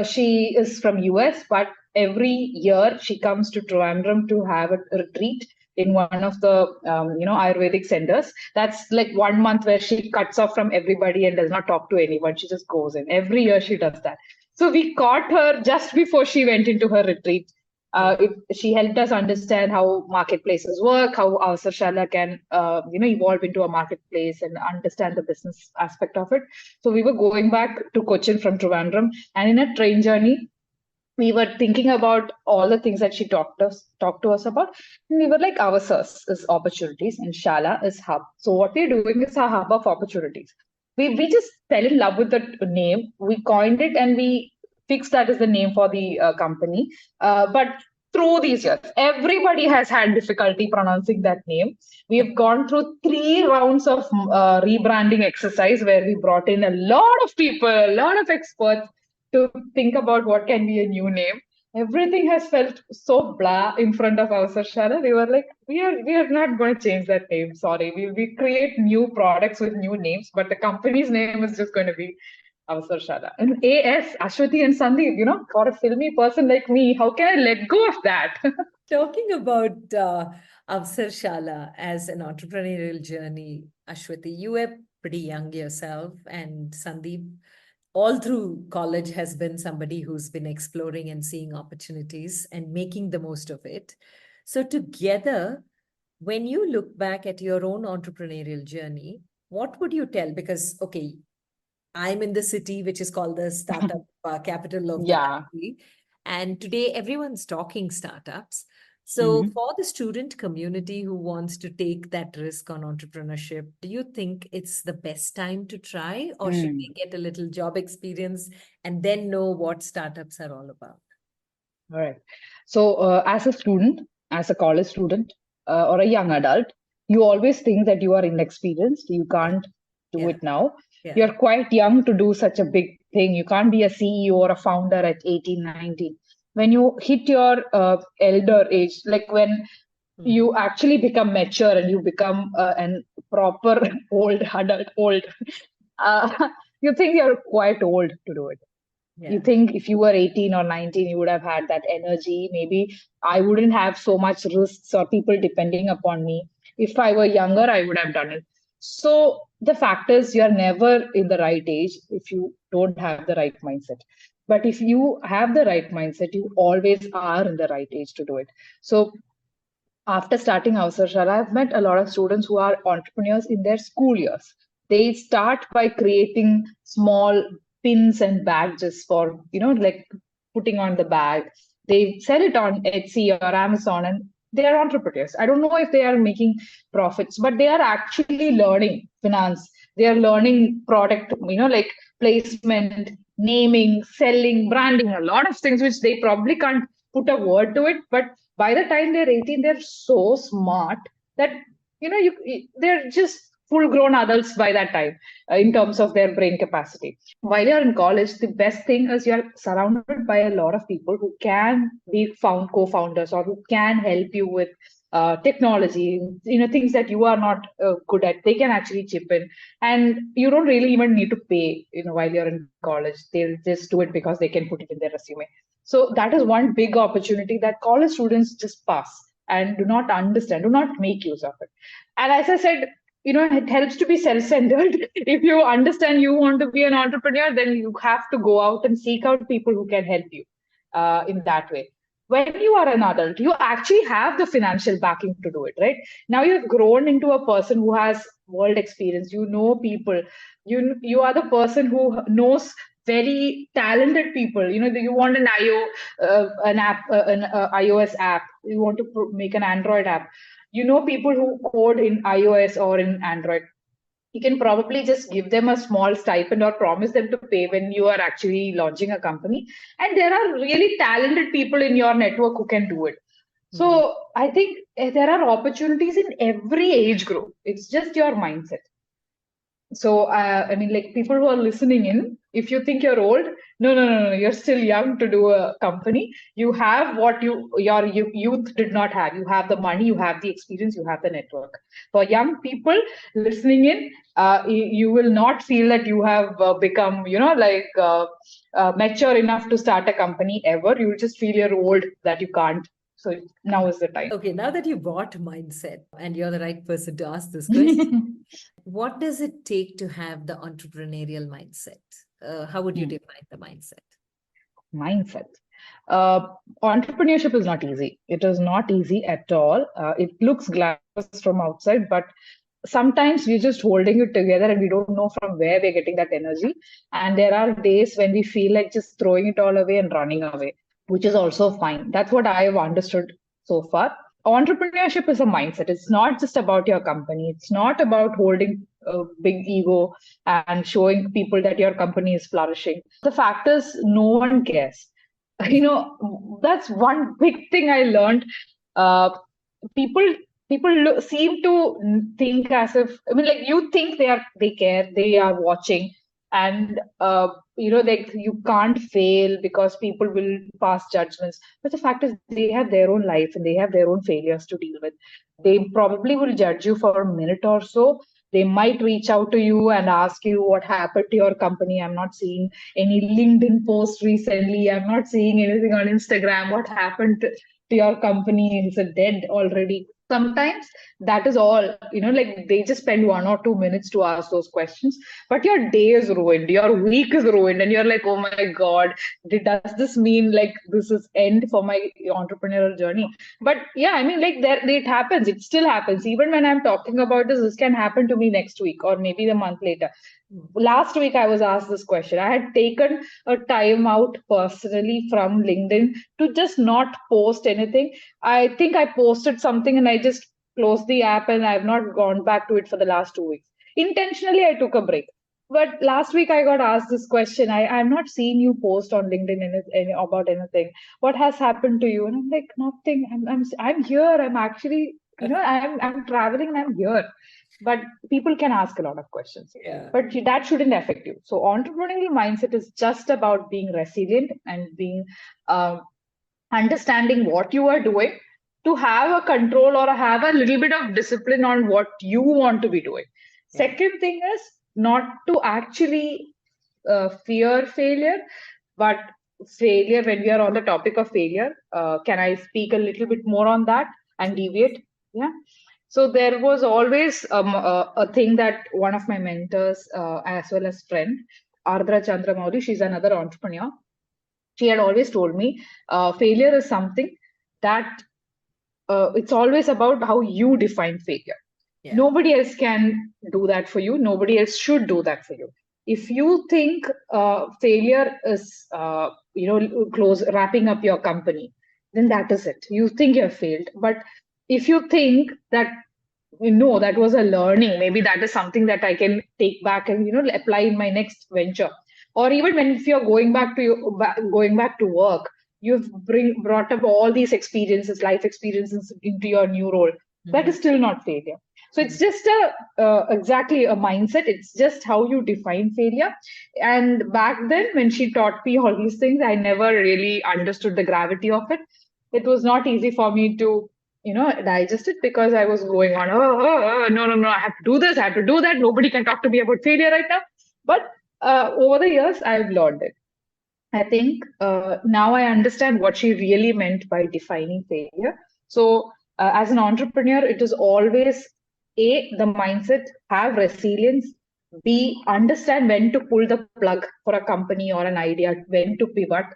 She is from US, but every year she comes to Trivandrum to have a retreat in one of the Ayurvedic centers. That's like 1 month where she cuts off from everybody and does not talk to anyone. She just goes in. Every year she does that. So we caught her just before she went into her retreat. Yeah. She helped us understand how marketplaces work, how our Sarshala can, evolve into a marketplace and understand the business aspect of it. So we were going back to Cochin from Trivandrum, and in a train journey, we were thinking about all the things that she talked to us about, and we were like, Avasars is opportunities, and Shala is hub. So what we're doing is a hub of opportunities. We just fell in love with the name. We coined it, and we fixed that as the name for the company. But through these years, everybody has had difficulty pronouncing that name. We have gone through 3 rounds of rebranding exercise where we brought in a lot of people, a lot of experts to think about what can be a new name. Everything has felt so blah in front of Avasarshala. We were like, we are not going to change that name. Sorry, we create new products with new names, but the company's name is just going to be Avasarshala. And AS, Ashwathy and Sandeep, for a filmy person like me, how can I let go of that? Talking about Avasarshala as an entrepreneurial journey, Ashwati, you were pretty young yourself, and Sandeep, all through college, has been somebody who's been exploring and seeing opportunities and making the most of it. So, together, when you look back at your own entrepreneurial journey, what would you tell? Because, okay, I'm in the city, which is called the startup capital of the Yeah. country. And today, everyone's talking startups. So, Mhm. for the student community who wants to take that risk on entrepreneurship, do you think it's the best time to try, or should Mm. they get a little job experience and then know what startups are all about? All right. So, as a student, as a college student, or a young adult, you always think that you are inexperienced. You Yeah, can't do yeah, it now. yeah. You're quite young to do such a big thing. You can't be a CEO or a founder at 18, 19. When you hit your elder age, like when Mhm. you actually become mature and you become an proper old, uh, you think you're quite old to do it. You Yeah. think if you were 18 or 19, you would have had that energy. Maybe I wouldn't have so much risks or people depending upon me. If I were younger, I would have done it. So the fact is, you're never in the right age if you don't have the right mindset. But if you have the right mindset, you always are in the right age to do it. So after starting Avasarshala, I've met a lot of students who are entrepreneurs in their school years. They start by creating small pins and badges for, like putting on the bag. They sell it on Etsy or Amazon, and they are entrepreneurs. I don't know if they are making profits, but they are actually learning finance. They are learning product, like placement, naming, selling, branding, a lot of things which they probably can't put a word to it, but by the time they're 18, they're so smart that they're just full grown adults by that time, in terms of their brain capacity. While you're in college, the best thing is you're surrounded by a lot of people who can be co-founders, or who can help you with technology, things that you are not good at. They can actually chip in, and you don't really even need to pay, while you're in college. They'll just do it because they can put it in their resume. So that is one big opportunity that college students just pass and do not understand, do not make use of it. And as I said, it helps to be self-centered. If you understand you want to be an entrepreneur, then you have to go out and seek out people who can help you in that way. When you are an adult, you actually have the financial backing to do it, right? Now you've grown into a person who has world experience. You know people. You are the person who knows very talented people. You want an app, an iOS app. You want to make an Android app. People who code in iOS or in Android. You can probably just give them a small stipend or promise them to pay when you are actually launching a company. And there are really talented people in your network who can do it. So I think there are opportunities in every age group. It's just your mindset. So, like people who are listening in, if you think you're old, no, you're still young to do a company. You have what your youth did not have. You have the money, you have the experience, you have the network. For young people listening in, you will not feel that you have become, mature enough to start a company ever. You will just feel you're old that you can't. So now is the time. Okay, now that you brought mindset and you're the right person to ask this question, what does it take to have the entrepreneurial mindset? How would you define the mindset? Mindset. Entrepreneurship is not easy. It is not easy at all. It looks glamorous from outside, but sometimes we're just holding it together and we don't know from where we're getting that energy. And there are days when we feel like just throwing it all away and running away, which is also fine. That's what I've understood so far. Entrepreneurship is a mindset. It's not just about your company. It's not about holding a big ego and showing people that your company is flourishing. The fact is, no one cares. That's one big thing I learned. People seem to think as if, like you think they care, they are watching, and you can't fail because people will pass judgments. But the fact is, they have their own life and they have their own failures to deal with. They probably will judge you for a minute or so. They might reach out to you and ask you what happened to your company. I'm not seeing any LinkedIn post recently. I'm not seeing anything on Instagram. What happened to your company? Is it dead already? Sometimes that is all, like they just spend 1 or 2 minutes to ask those questions, but your day is ruined, your week is ruined, and you're like, oh my God, does this mean like this is end for my entrepreneurial journey? But yeah, like it happens, it still happens. Even when I'm talking about this can happen to me next week or maybe the month later. Last week, I was asked this question. I had taken a time out personally from LinkedIn to just not post anything. I think I posted something and I just closed the app and I've not gone back to it for the last 2 weeks. Intentionally, I took a break. But last week, I got asked this question. I'm not seeing you post on LinkedIn about anything. What has happened to you? And I'm like, nothing. I'm here. I'm actually, I'm traveling and I'm here. But people can ask a lot of questions. Yeah. But that shouldn't affect you. So entrepreneurial mindset is just about being resilient and being understanding what you are doing, to have a control or have a little bit of discipline on what you want to be doing. Yeah. Second thing is not to actually fear failure, but failure, when we are on the topic of failure, can I speak a little bit more on that and deviate? Yeah. So there was always a thing that one of my mentors, as well as friend, Ardra Chandramouli, she's another entrepreneur. she had always told me, failure is something that it's always about how you define failure. Yeah. Nobody else can do that for you. Nobody else should do that for you. If you think failure is, wrapping up your company, then that is it. You think you have failed. But if you think that, no, that was a learning, maybe that is something that I can take back and, apply in my next venture. Or even when if you're going back to work, you've brought up all these experiences, life experiences into your new role. That is still not failure. So it's just exactly a mindset. It's just how you define failure. And back then, when she taught me all these things, I never really understood the gravity of it. It was not easy for me to, digest it, because I was going on, no, I have to do this, I have to do that. Nobody can talk to me about failure right now. But over the years, I've learned it. I think now I understand what she really meant by defining failure. So, as an entrepreneur, it is always the mindset, have resilience, B, understand when to pull the plug for a company or an idea, when to pivot.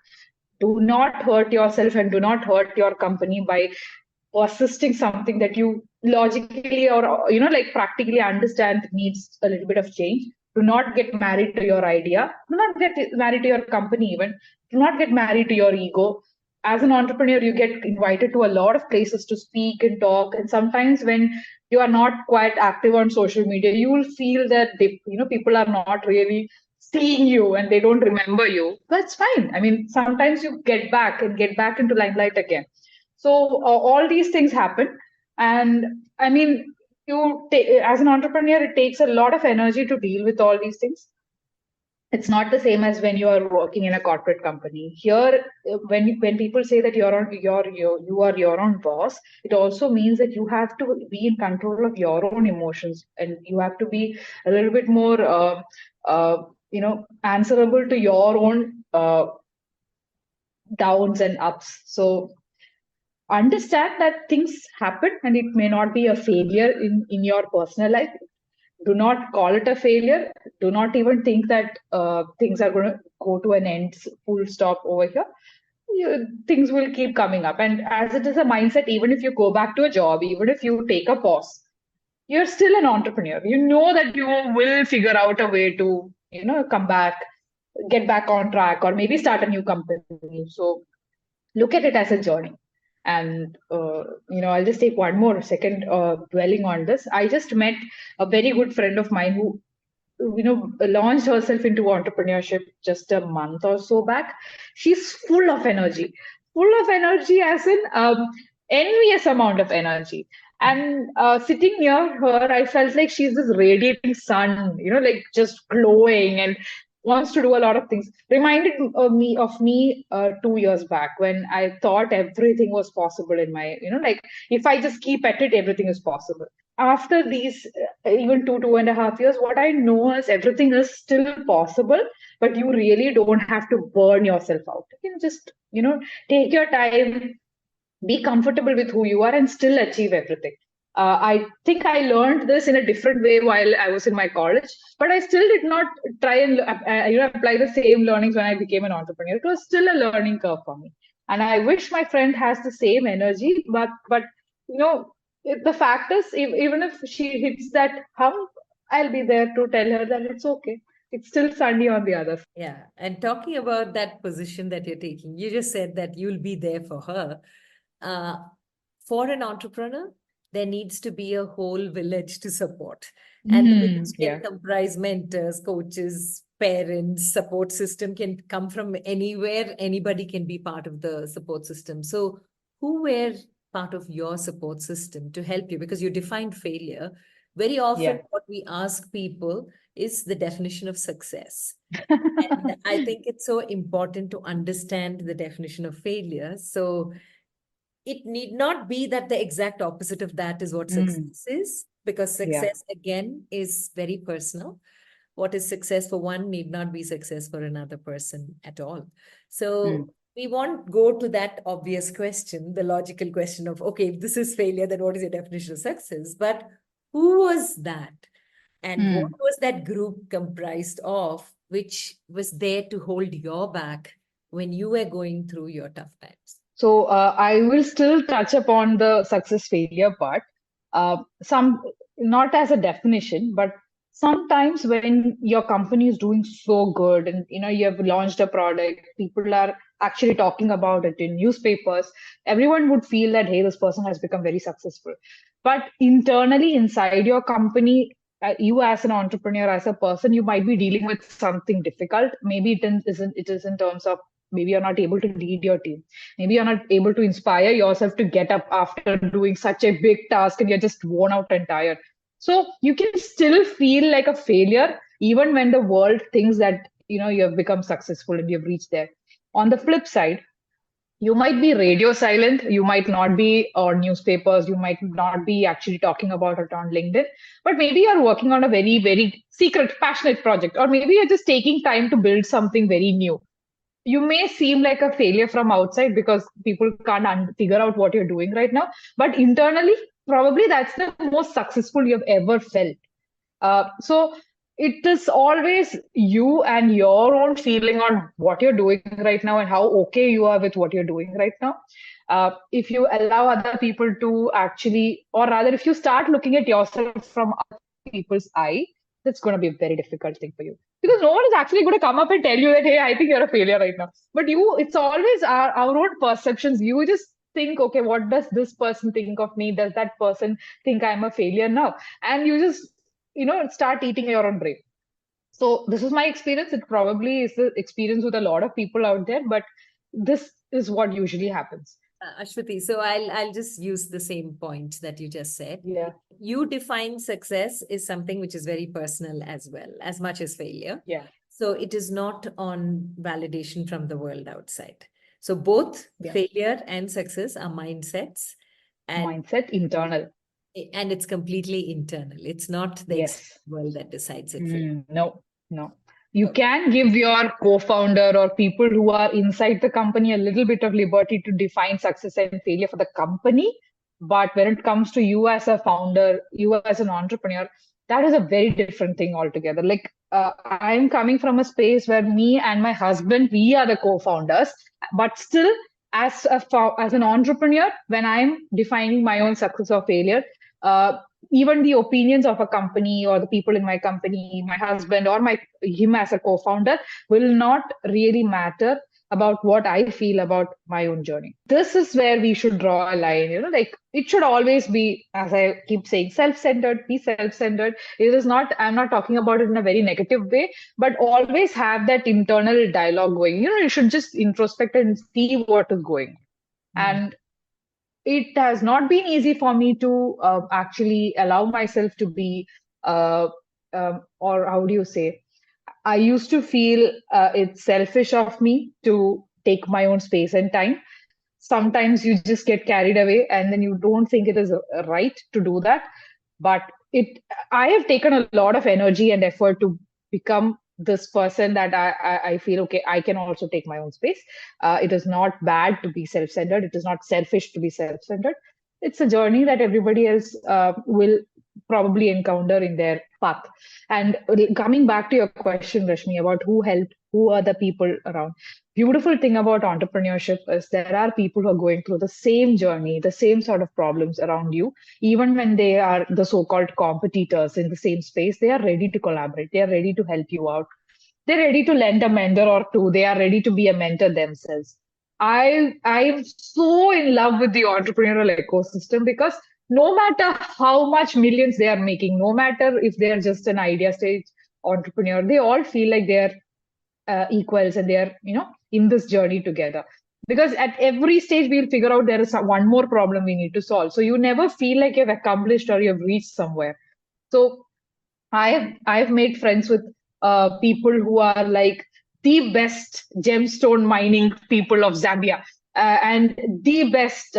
Do not hurt yourself and do not hurt your company by persisting something that you logically or like practically understand needs a little bit of change. Do not get married to your idea. Do not get married to your company even. Do not get married to your ego. As an entrepreneur, you get invited to a lot of places to speak and talk. And sometimes when you are not quite active on social media, you will feel that people are not really seeing you and they don't remember you. That's fine. I mean, sometimes you get back into limelight again. So all these things happen. And I mean, as an entrepreneur, it takes a lot of energy to deal with all these things. It's not the same as when you are working in a corporate company. Here, when people say that you are your own boss, it also means that you have to be in control of your own emotions, and you have to be a little bit more, answerable to your own downs and ups. So understand that things happen, and it may not be a failure in your personal life. Do not call it a failure. Do not even think that things are going to go to an end, full stop over here. Things will keep coming up. And as it is a mindset, even if you go back to a job, even if you take a pause, you're still an entrepreneur. You know that you will figure out a way to, come back, get back on track, or maybe start a new company. So look at it as a journey. And I'll just take one more second dwelling on this. I just met a very good friend of mine who launched herself into entrepreneurship just a month or so back. She's full of energy as in envious amount of energy. And sitting near her, I felt like she's this radiating sun, like just glowing and wants to do a lot of things. Reminded me of me 2 years back, when I thought everything was possible in my, like if I just keep at it, everything is possible. After these even 2.5 years, what I know is everything is still possible, but you really don't have to burn yourself out. You can just, take your time, be comfortable with who you are, and still achieve everything. I think I learned this in a different way while I was in my college, but I still did not try and apply the same learnings when I became an entrepreneur. It was still a learning curve for me, and I wish my friend has the same energy. But the fact is, even if she hits that hump, I'll be there to tell her that it's okay. It's still sunny on the other side. Yeah. And talking about that position that you're taking, you just said that you'll be there for her. For an entrepreneur, there needs to be a whole village to support. And the village can comprise mentors, coaches, parents. Support system can come from anywhere. Anybody can be part of the support system. So who were part of your support system to help you? Because you defined failure. Very often what we ask people is the definition of success. And I think it's so important to understand the definition of failure. So it need not be that the exact opposite of that is what success is, because success again is very personal. What is success for one need not be success for another person at all. So we won't go to that obvious question, the logical question of, okay, if this is failure, then what is your definition of success? But who was that? And what was that group comprised of, which was there to hold your back when you were going through your tough times? So I will still touch upon the success failure part. Some not as a definition, but sometimes when your company is doing so good and you have launched a product, people are actually talking about it in newspapers, everyone would feel that, hey, this person has become very successful. But internally inside your company, you as an entrepreneur, as a person, you might be dealing with something difficult. Maybe it is in terms of, maybe you're not able to lead your team. Maybe you're not able to inspire yourself to get up after doing such a big task and you're just worn out and tired. So you can still feel like a failure even when the world thinks that you have become successful and you've reached there. On the flip side, you might be radio silent, you might not be on newspapers, you might not be actually talking about it on LinkedIn, but maybe you're working on a very, very secret, passionate project, or maybe you're just taking time to build something very new. You may seem like a failure from outside because people can't figure out what you're doing right now, but internally, probably that's the most successful you've ever felt. So it is always you and your own feeling on what you're doing right now and how okay you are with what you're doing right now. If you allow other people to actually, or rather, if you start looking at yourself from other people's eye, that's going to be a very difficult thing for you, because no one is actually going to come up and tell you that, hey, I think you're a failure right now. But it's always our own perceptions. You just think, okay, what does this person think of me? Does that person think I'm a failure now? And you just start eating your own brain. So this is my experience. It probably is the experience with a lot of people out there, but this is what usually happens. Ashwathy, so I'll just use the same point that you just said. Yeah. You define success is something which is very personal as well, as much as failure. Yeah. So it is not on validation from the world outside. So both failure and success are mindsets. And mindset internal. And it's completely internal. It's not the external world that decides it for you. No. You can give your co-founder or people who are inside the company a little bit of liberty to define success and failure for the company. But when it comes to you as a founder, you as an entrepreneur, that is a very different thing altogether. Like I'm coming from a space where me and my husband, we are the co-founders, but still as an entrepreneur, when I'm defining my own success or failure, even the opinions of a company or the people in my company, my husband or him as a co-founder, will not really matter about what I feel about my own journey. This is where we should draw a line, like it should always be, as I keep saying, self-centered, be self-centered. It is not, I'm not talking about it in a very negative way, but always have that internal dialogue going. You should just introspect and see what is going. And it has not been easy for me to actually allow myself to be, or how do you say? I used to feel it's selfish of me to take my own space and time. Sometimes you just get carried away and then you don't think it is right to do that. But I have taken a lot of energy and effort to become this person that I feel, okay, I can also take my own space. It is not bad to be self-centered. It is not selfish to be self-centered. It's a journey that everybody else will probably encounter in their path. And coming back to your question, Rashmi, about who are the people around. Beautiful thing about entrepreneurship is there are people who are going through the same journey, the same sort of problems around you. Even when they are the so-called competitors in the same space, they are ready to collaborate. They are ready to help you out. They're ready to lend a mentor or two. They are ready to be a mentor themselves. I'm so in love with the entrepreneurial ecosystem, because no matter how much millions they are making, no matter if they're just an idea stage entrepreneur, they all feel like they're equals and they're in this journey together. Because at every stage we'll figure out there is one more problem we need to solve. So you never feel like you've accomplished or you've reached somewhere. So I've made friends with people who are like the best gemstone mining people of Zambia, and the best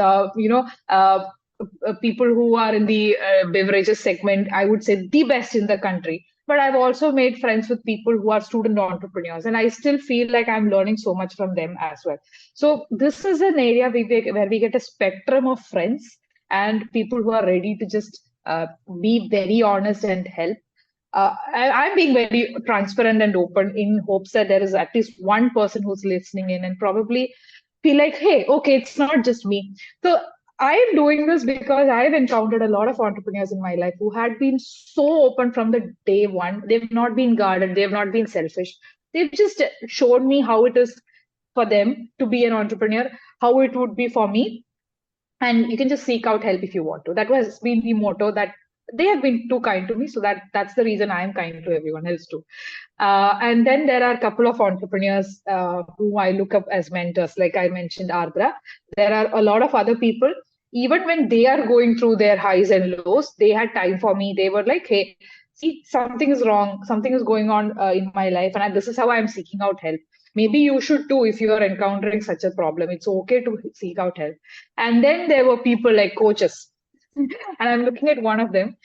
people who are in the beverages segment. I would say the best in the country. But I've also made friends with people who are student entrepreneurs, and I still feel like I'm learning so much from them as well. So this is an area where we get a spectrum of friends and people who are ready to just be very honest and help. I'm being very transparent and open in hopes that there is at least one person who's listening in and probably feel like, hey, okay, it's not just me. So I'm doing this because I've encountered a lot of entrepreneurs in my life who had been so open from the day one. They've not been guarded, they've not been selfish. They've just shown me how it is for them to be an entrepreneur, how it would be for me. And you can just seek out help if you want to. That has been the motto, that they have been too kind to me, so that's the reason I'm kind to everyone else too. And then there are a couple of entrepreneurs who I look up as mentors, like I mentioned Ardra. There are a lot of other people, even when they are going through their highs and lows, they had time for me. They were like, hey, see, something is wrong, something is going on in my life, and this is how I'm seeking out help. Maybe you should too if you are encountering such a problem. It's okay to seek out help. And then there were people like coaches. And I'm looking at one of them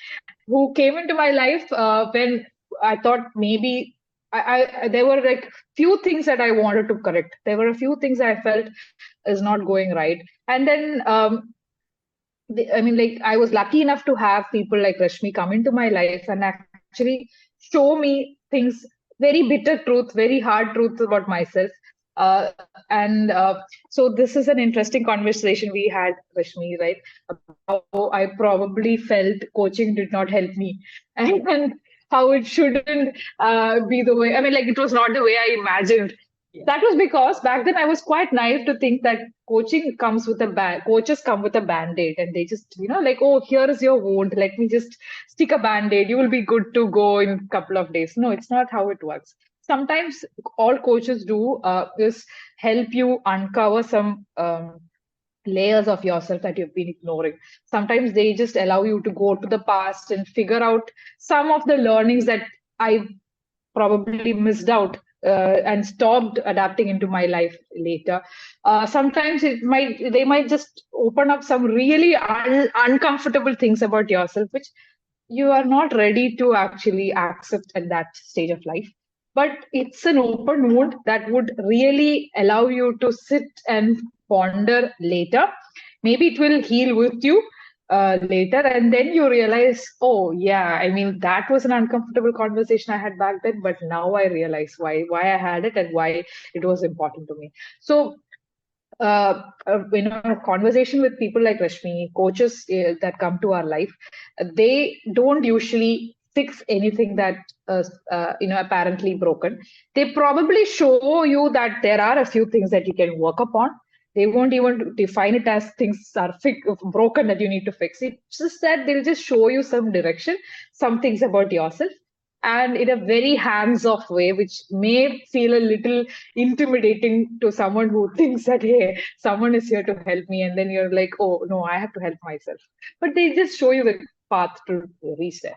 who came into my life when I thought maybe there were like few things that I wanted to correct. There were a few things I felt is not going right. And then I was lucky enough to have people like Rashmi come into my life and actually show me things, very bitter truth, very hard truth about myself. And so this is an interesting conversation we had, Rashmi, right? How I probably felt coaching did not help me, and how it shouldn't be the way. It was not the way I imagined. Yeah. That was because back then I was quite naive to think that coaches come with a band-aid, and they just, oh, here is your wound. Let me just stick a band-aid. You will be good to go in a couple of days. No, it's not how it works. Sometimes all coaches do is help you uncover some layers of yourself that you've been ignoring. Sometimes they just allow you to go to the past and figure out some of the learnings that I probably missed out and stopped adapting into my life later. Sometimes they might just open up some really uncomfortable things about yourself, which you are not ready to actually accept at that stage of life. But it's an open wound that would really allow you to sit and ponder later. Maybe it will heal with you later, and then you realize, oh yeah, that was an uncomfortable conversation I had back then, but now I realize why I had it and why it was important to me. So conversation with people like Rashmi, coaches that come to our life, they don't usually fix anything that apparently broken. They probably show you that there are a few things that you can work upon. They won't even define it as things are broken that you need to fix. It's just that they'll just show you some direction, some things about yourself, and in a very hands-off way, which may feel a little intimidating to someone who thinks that, hey, someone is here to help me, and then you're like, oh no, I have to help myself. But they just show you the path to reach there.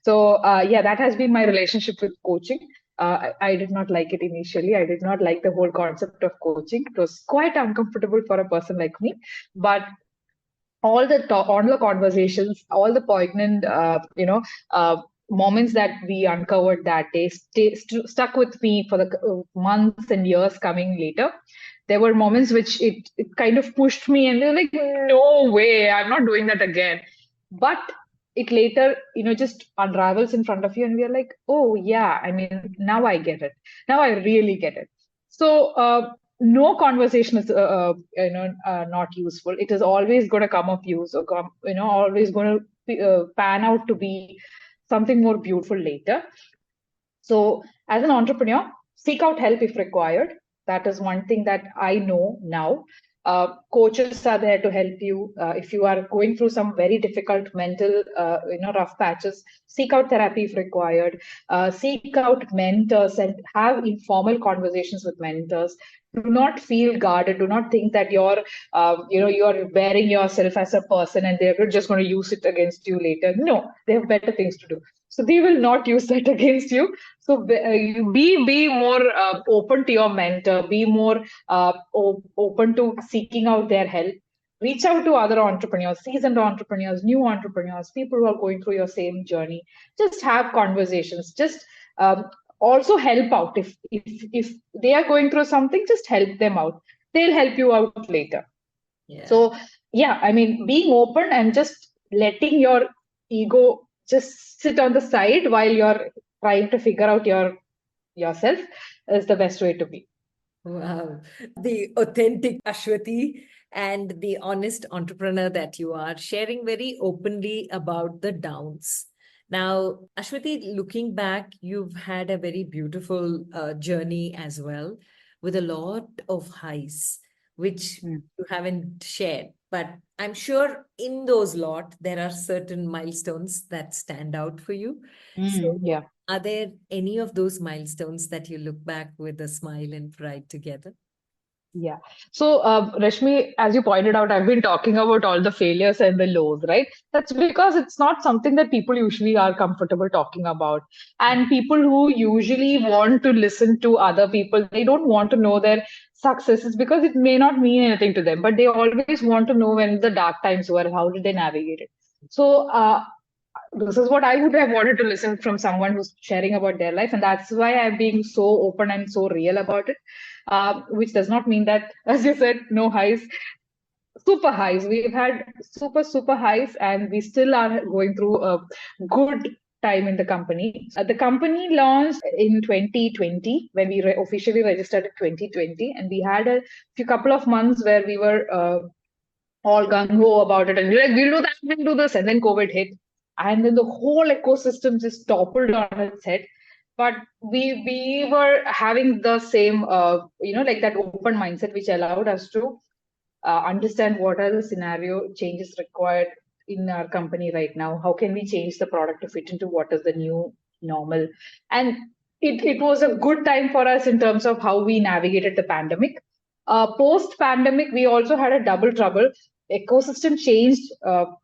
So that has been my relationship with coaching. I did not like it initially. I did not like the whole concept of coaching. It was quite uncomfortable for a person like me. But all the conversations, all the poignant, moments that we uncovered that day stuck with me for the months and years coming later. There were moments which it kind of pushed me, and they're like, no way, I'm not doing that again. But it later, just unravels in front of you, and we are like, oh yeah, now I get it. Now I really get it. So no conversation is not useful. It is always going to come of use, or always going to pan out to be something more beautiful later. So as an entrepreneur, seek out help if required. That is one thing that I know now. Coaches are there to help you. If you are going through some very difficult mental, rough patches, seek out therapy if required. Seek out mentors and have informal conversations with mentors. Do not feel guarded. Do not think that you're bearing yourself as a person and they're just going to use it against you later. No, they have better things to do. So they will not use that against you. So be more open to your mentor. Be more open to seeking out their help. Reach out to other entrepreneurs, seasoned entrepreneurs, new entrepreneurs, people who are going through your same journey. Just have conversations. Just also help out. If they are going through something, just help them out. They'll help you out later. Yeah. So being open and just letting your ego just sit on the side while you're trying to figure out yourself is the best way to be. Wow. The authentic Ashwathy and the honest entrepreneur that you are, sharing very openly about the downs. Now, Ashwathy, looking back, you've had a very beautiful journey as well, with a lot of highs, which you haven't shared. But I'm sure in those lot, there are certain milestones that stand out for you. So, Yeah. are there any of those milestones that you look back with a smile and pride together? Yeah. So, Rashmi, as you pointed out, I've been talking about all the failures and the lows, right? That's because it's not something that people usually are comfortable talking about. And people who usually want to listen to other people, they don't want to know their successes because it may not mean anything to them, but they always want to know when the dark times were, how did they navigate it. So, this is what I would have wanted to listen from someone who's sharing about their life, and that's why I'm being so open and so real about it. Which does not mean that, as you said, no highs, super highs. We've had super highs, and we still are going through a good time in the company. The company launched in 2020 when we officially registered in 2020, and we had a few couple of months where we were all gung ho about it, and we're like, we'll do that, we'll do this, and then COVID hit, and then the whole ecosystem just toppled on its head. But we were having the same, like that open mindset, which allowed us to understand what are the scenario changes required in our company right now. How can we change the product to fit into what is the new normal? And it was a good time for us in terms of how we navigated the pandemic. Post pandemic, we also had a double trouble. Ecosystem changed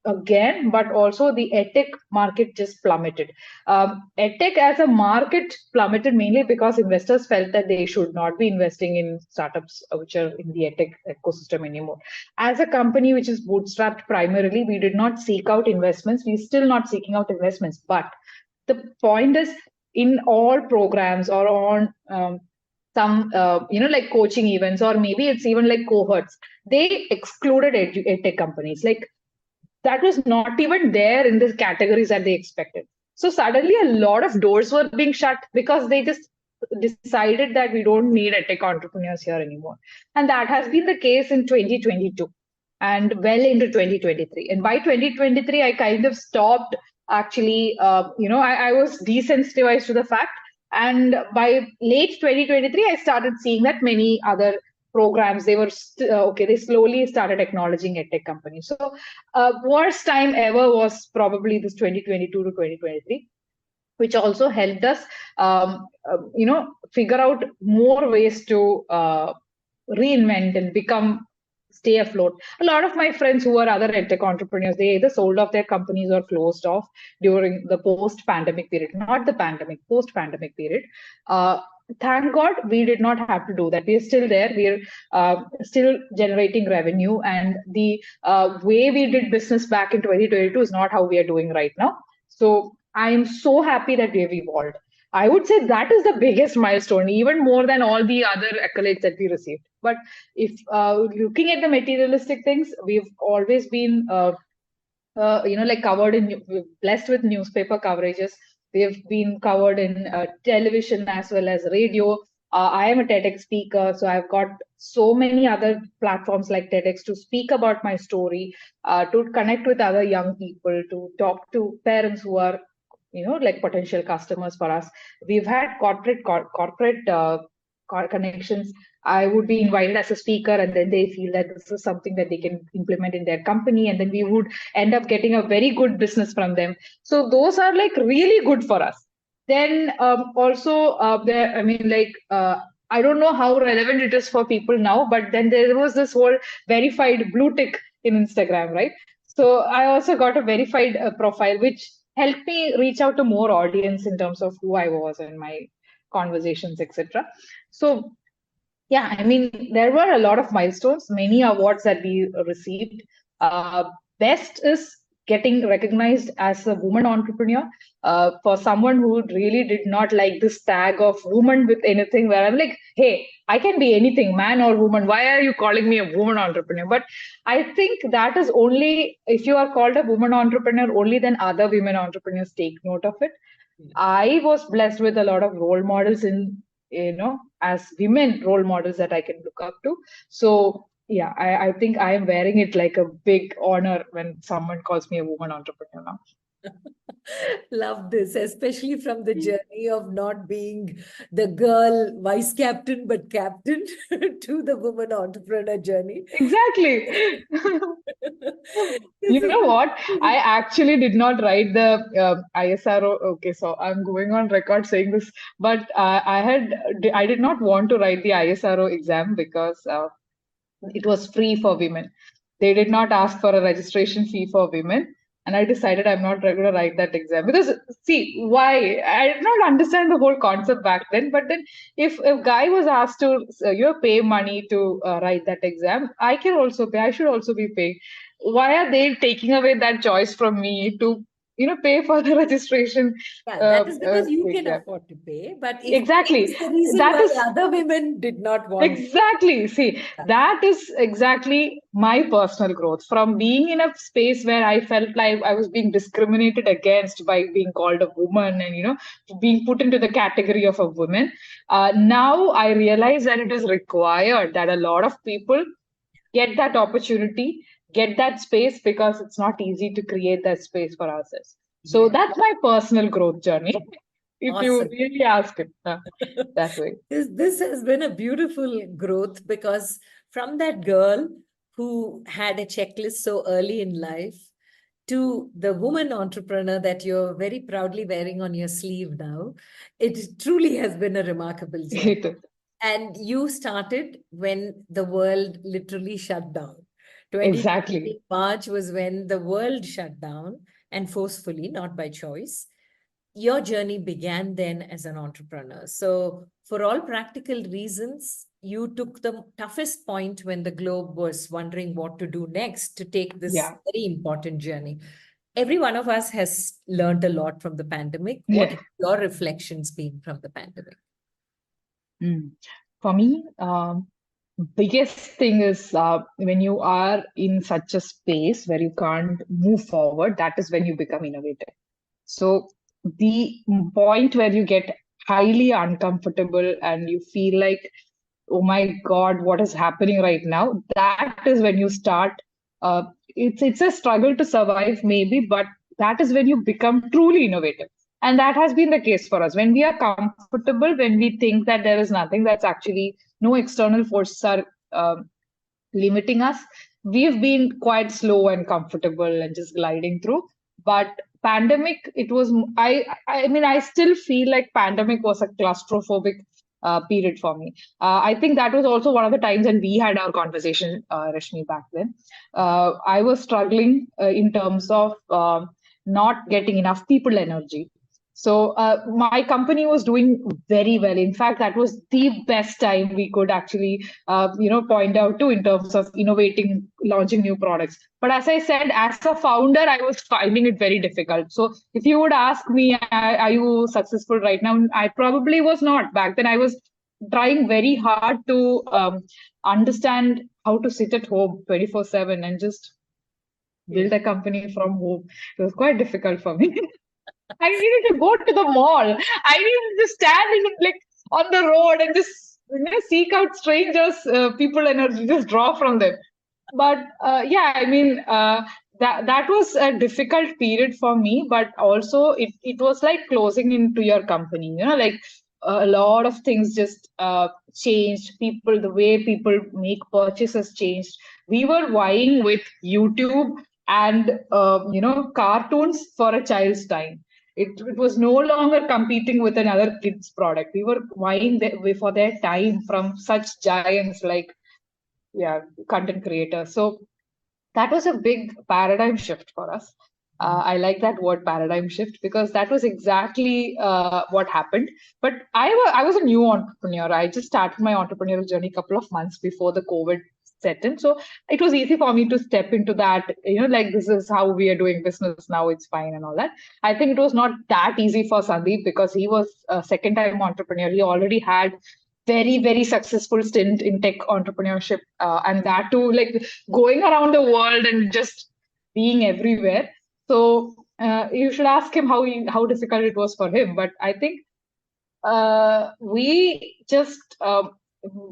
again, but also the edtech market just plummeted. Edtech as a market plummeted mainly because investors felt that they should not be investing in startups which are in the edtech ecosystem anymore. As a company which is bootstrapped primarily, we did not seek out investments. We're still not seeking out investments. But the point is, in all programs or on some like coaching events, or maybe it's even like cohorts, they excluded edtech companies. Like, that was not even there in the categories that they expected. So suddenly a lot of doors were being shut because they just decided that we don't need edtech entrepreneurs here anymore. And that has been the case in 2022 and well into 2023. And by 2023, I kind of stopped actually, I was desensitized to the fact. And by late 2023, I started seeing that many other programs, they were okay, they slowly started acknowledging edtech companies. So worst time ever was probably this 2022 to 2023, which also helped us figure out more ways to reinvent and stay afloat. A lot of my friends who are other edtech entrepreneurs, they either sold off their companies or closed off during the post-pandemic period, not the pandemic, post-pandemic period. Thank God we did not have to do that. We are still there. We are still generating revenue. And the way we did business back in 2022 is not how we are doing right now. So I'm so happy that we have evolved. I would say that is the biggest milestone, even more than all the other accolades that we received. But if looking at the materialistic things, we've always been covered blessed with newspaper coverages. We've been covered in television as well as radio. I am a TEDx speaker, so I've got so many other platforms like TEDx to speak about my story, to connect with other young people, to talk to parents who are, like potential customers for us. We've had corporate connections. I would be invited as a speaker, and then they feel that this is something that they can implement in their company, and then we would end up getting a very good business from them. So those are like really good for us. Then also there, I don't know how relevant it is for people now, but then there was this whole verified blue tick in Instagram, right? So I also got a verified profile, which helped me reach out to more audience in terms of who I was and my conversations, etc. So yeah, I mean, there were a lot of milestones, many awards that we received. Best is getting recognized as a woman entrepreneur, for someone who really did not like this tag of woman with anything, where I'm like, hey, I can be anything, man or woman. Why are you calling me a woman entrepreneur? But I think that is only if you are called a woman entrepreneur, only then other women entrepreneurs take note of it. I was blessed with a lot of role models as women role models that I can look up to. So yeah, I think I am wearing it like a big honor when someone calls me a woman entrepreneur now. Love this, especially from the journey of not being the girl vice captain, but captain to the woman entrepreneur journey. Exactly. This You is know what? I actually did not write the ISRO. Okay, so I'm going on record saying this, but I did not want to write the ISRO exam because it was free for women. They did not ask for a registration fee for women. And I decided I'm not going to write that exam because, see, why? I did not understand the whole concept back then. But then, if a guy was asked to pay money to write that exam, I can also pay. I should also be paying. Why are they taking away that choice from me to pay for the registration Yeah, that is because you can exam? afford to pay. But if pay Exactly. is the reason That why is other women did not want exactly. See, that. that is exactly my personal growth from being in a space where I felt like I was being discriminated against by being called a woman and, being put into the category of a woman. Now I realize that it is required that a lot of people get that opportunity, get that space because it's not easy to create that space for ourselves. So Yeah, that's my personal growth journey. If you awesome. really ask it that way. This has been a beautiful growth because from that girl who had a checklist so early in life to the woman entrepreneur that you're very proudly wearing on your sleeve now, it truly has been a remarkable journey. And you started when the world literally shut down. 2020 Exactly. March was when the world shut down, and forcefully, not by choice. Your journey began then as an entrepreneur. So, for all practical reasons, you took the toughest point when the globe was wondering what to do next to take this Yeah. very important journey. Every one of us has learned a lot from the pandemic. What Yeah. have your reflections been from the pandemic? For me, biggest thing is when you are in such a space where you can't move forward, that is when you become innovative. So the point where you get highly uncomfortable and you feel like, oh my God, what is happening right now? That is when you start. Uh, it's a struggle to survive, maybe, but that is when you become truly innovative. And that has been the case for us. When we are comfortable, when we think that there is nothing that's actually no external forces are limiting us, we've been quite slow and comfortable and just gliding through. But pandemic, it was I mean, I still feel like pandemic was a claustrophobic period for me. I think that was also one of the times when we had our conversation, Rashmi, back then. I was struggling in terms of not getting enough people energy. So my company was doing very well. In fact, that was the best time we could actually, point out to in terms of innovating, launching new products. But as I said, as a founder, I was finding it very difficult. So if you would ask me, are you successful right now? I probably was not. Back then, I was trying very hard to understand how to sit at home 24/7 and just build a company from home. It was quite difficult for me. I needed to go to the mall. I needed to stand in like on the road and just seek out strangers, people, and just draw from them. But yeah, I mean that was a difficult period for me. But also it was like closing into your company. Like a lot of things just changed. People, the way people make purchases changed. We were vying with YouTube and cartoons for a child's time. It was no longer competing with another kid's product. We were vying for their time from such giants like content creators. So that was a big paradigm shift for us. I like that word paradigm shift because that was exactly what happened. But I was a new entrepreneur. I just started my entrepreneurial journey a couple of months before the COVID set in. So it was easy for me to step into that, like this is how we are doing business now, it's fine and all that. I think it was not that easy for Sandeep because he was a second time entrepreneur. He already had very, very successful stint in tech entrepreneurship, and that too, like going around the world and just being everywhere. So you should ask him how difficult it was for him. But I think we just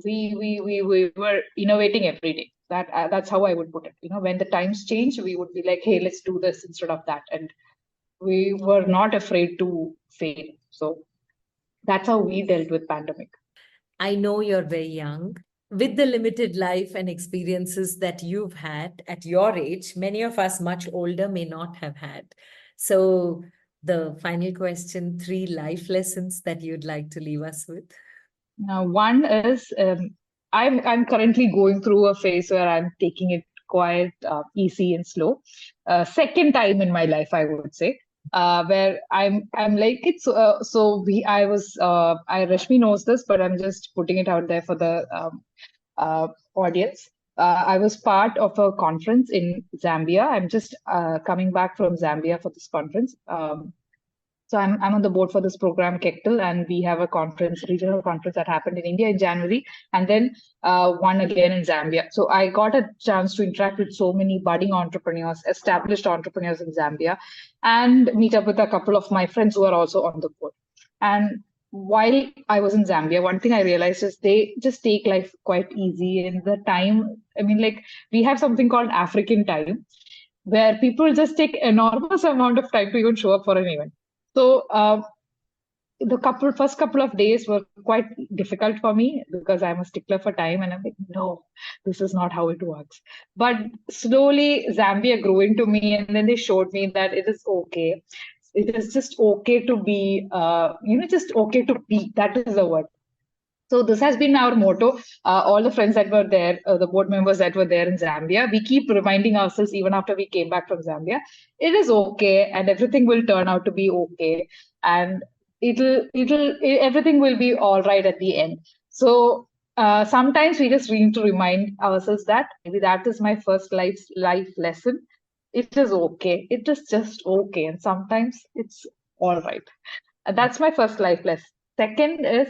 we were innovating every day. That's how I would put it. When the times change, we would be like, hey, let's do this instead of that, and we were not afraid to fail. So that's how we dealt with pandemic. I know you're very young. With the limited life and experiences that you've had at your age, many of us much older may not have had. So the final question, 3 life lessons that you'd like to leave us with? Now, one is I'm currently going through a phase where I'm taking it quite easy and slow. Second time in my life, I would say, where I'm like it's Rashmi knows this, but I'm just putting it out there for the audience. I was part of a conference in Zambia. I'm just coming back from Zambia for this conference. So I'm on the board for this program, Kectil, and we have a conference, regional conference that happened in India in January, and then one again in Zambia. So I got a chance to interact with so many budding entrepreneurs, established entrepreneurs in Zambia, and meet up with a couple of my friends who are also on the board. And while I was in Zambia, one thing I realized is they just take life quite easy. And the time, I mean, like we have something called African time, where people just take enormous amount of time to even show up for an event. So the first couple of days were quite difficult for me because I'm a stickler for time, and I'm like, no, this is not how it works. But slowly Zambia grew into me, and then they showed me that it is okay. It is just okay to be, just okay to be. That is the word. So this has been our motto. All the friends that were there, the board members that were there in Zambia, we keep reminding ourselves even after we came back from Zambia, it is okay, and everything will turn out to be okay, and everything will be all right at the end. So sometimes we just need to remind ourselves that maybe that is my first life lesson. It is okay. It is just okay, and sometimes it's all right. That's my first life lesson. Second is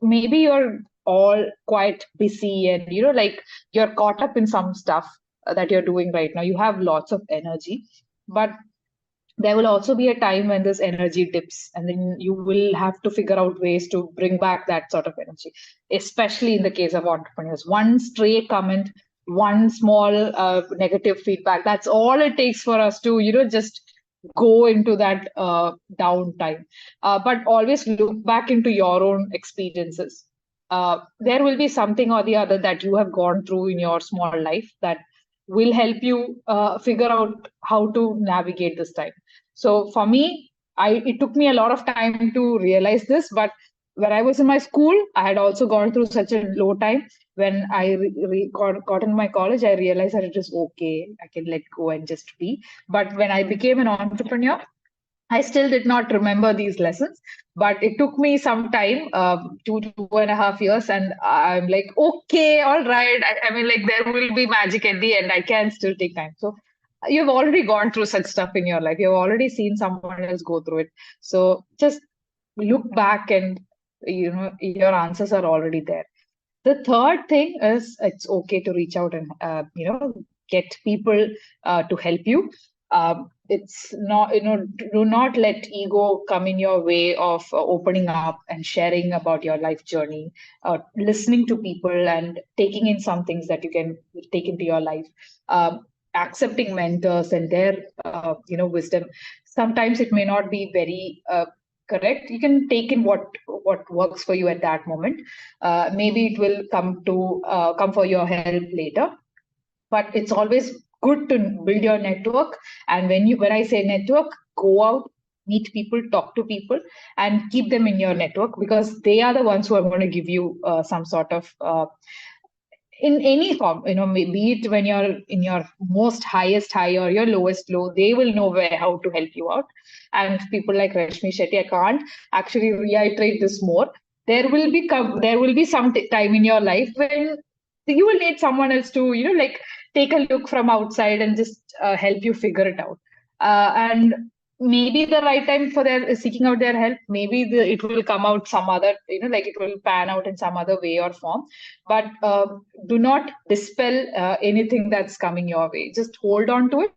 maybe you're all quite busy and like you're caught up in some stuff that you're doing right now. You have lots of energy, but there will also be a time when this energy dips, and then you will have to figure out ways to bring back that sort of energy, especially in the case of entrepreneurs. One stray comment, one small negative feedback, that's all it takes for us to just go into that downtime. But always look back into your own experiences. There will be something or the other that you have gone through in your small life that will help you figure out how to navigate this time. So for me, it took me a lot of time to realize this, but when I was in my school, I had also gone through such a low time. When I got in my college, I realized that it is okay. I can let go and just be. But when I became an entrepreneur, I still did not remember these lessons, but it took me some time, 2.5 years, and I'm like, okay, all right. I mean, like there will be magic at the end. I can still take time. So you've already gone through such stuff in your life. You've already seen someone else go through it. So just look back, and your answers are already there. The third thing is it's okay to reach out and get people to help you. It's not do not let ego come in your way of opening up and sharing about your life journey, listening to people and taking in some things that you can take into your life, accepting mentors and their wisdom. Sometimes it may not be very correct. You can take in what works for you at that moment. Maybe it will come for your help later, but it's always good to build your network. And when I say network, go out, meet people, talk to people, and keep them in your network, because they are the ones who are going to give you some sort of in any form, be it when you're in your most highest high or your lowest low, they will know how to help you out. And people like Rashmi Shetty, I can't actually reiterate this more. There will be some time in your life when you will need someone else to, like take a look from outside and just help you figure it out. And maybe the right time for their seeking out their help, maybe it will come out some other, like it will pan out in some other way or form. But do not dispel anything that's coming your way. Just hold on to it.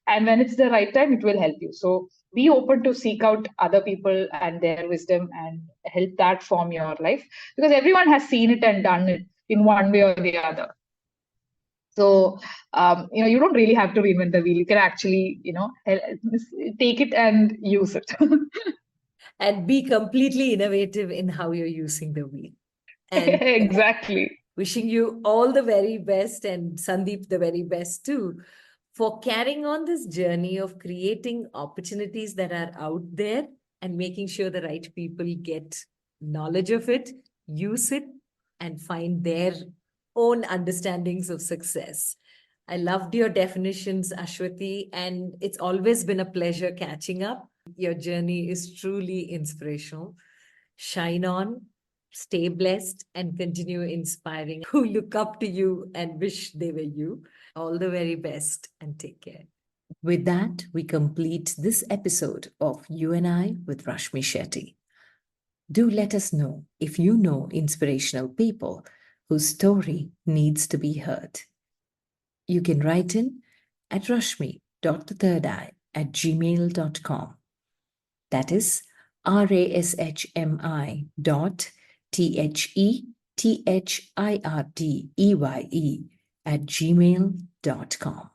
And when it's the right time, it will help you. So be open to seek out other people and their wisdom and help that form your life, because everyone has seen it and done it in one way or the other. So, you don't really have to reinvent the wheel. You can actually, take it and use it. And be completely innovative in how you're using the wheel. And exactly. wishing you all the very best, and Sandeep the very best too, for carrying on this journey of creating opportunities that are out there and making sure the right people get knowledge of it, use it, and find their own understandings of success. I loved your definitions, Ashwathy, and it's always been a pleasure catching up. Your journey is truly inspirational. Shine on, stay blessed, and continue inspiring who look up to you and wish they were you. All the very best, and take care. With that, we complete this episode of You and I with Rashmi Shetty. Do let us know if you know inspirational people whose story needs to be heard. You can write in at rashmi.thethirdeye@gmail.com. That is rashmi.thirdeye@gmail.com.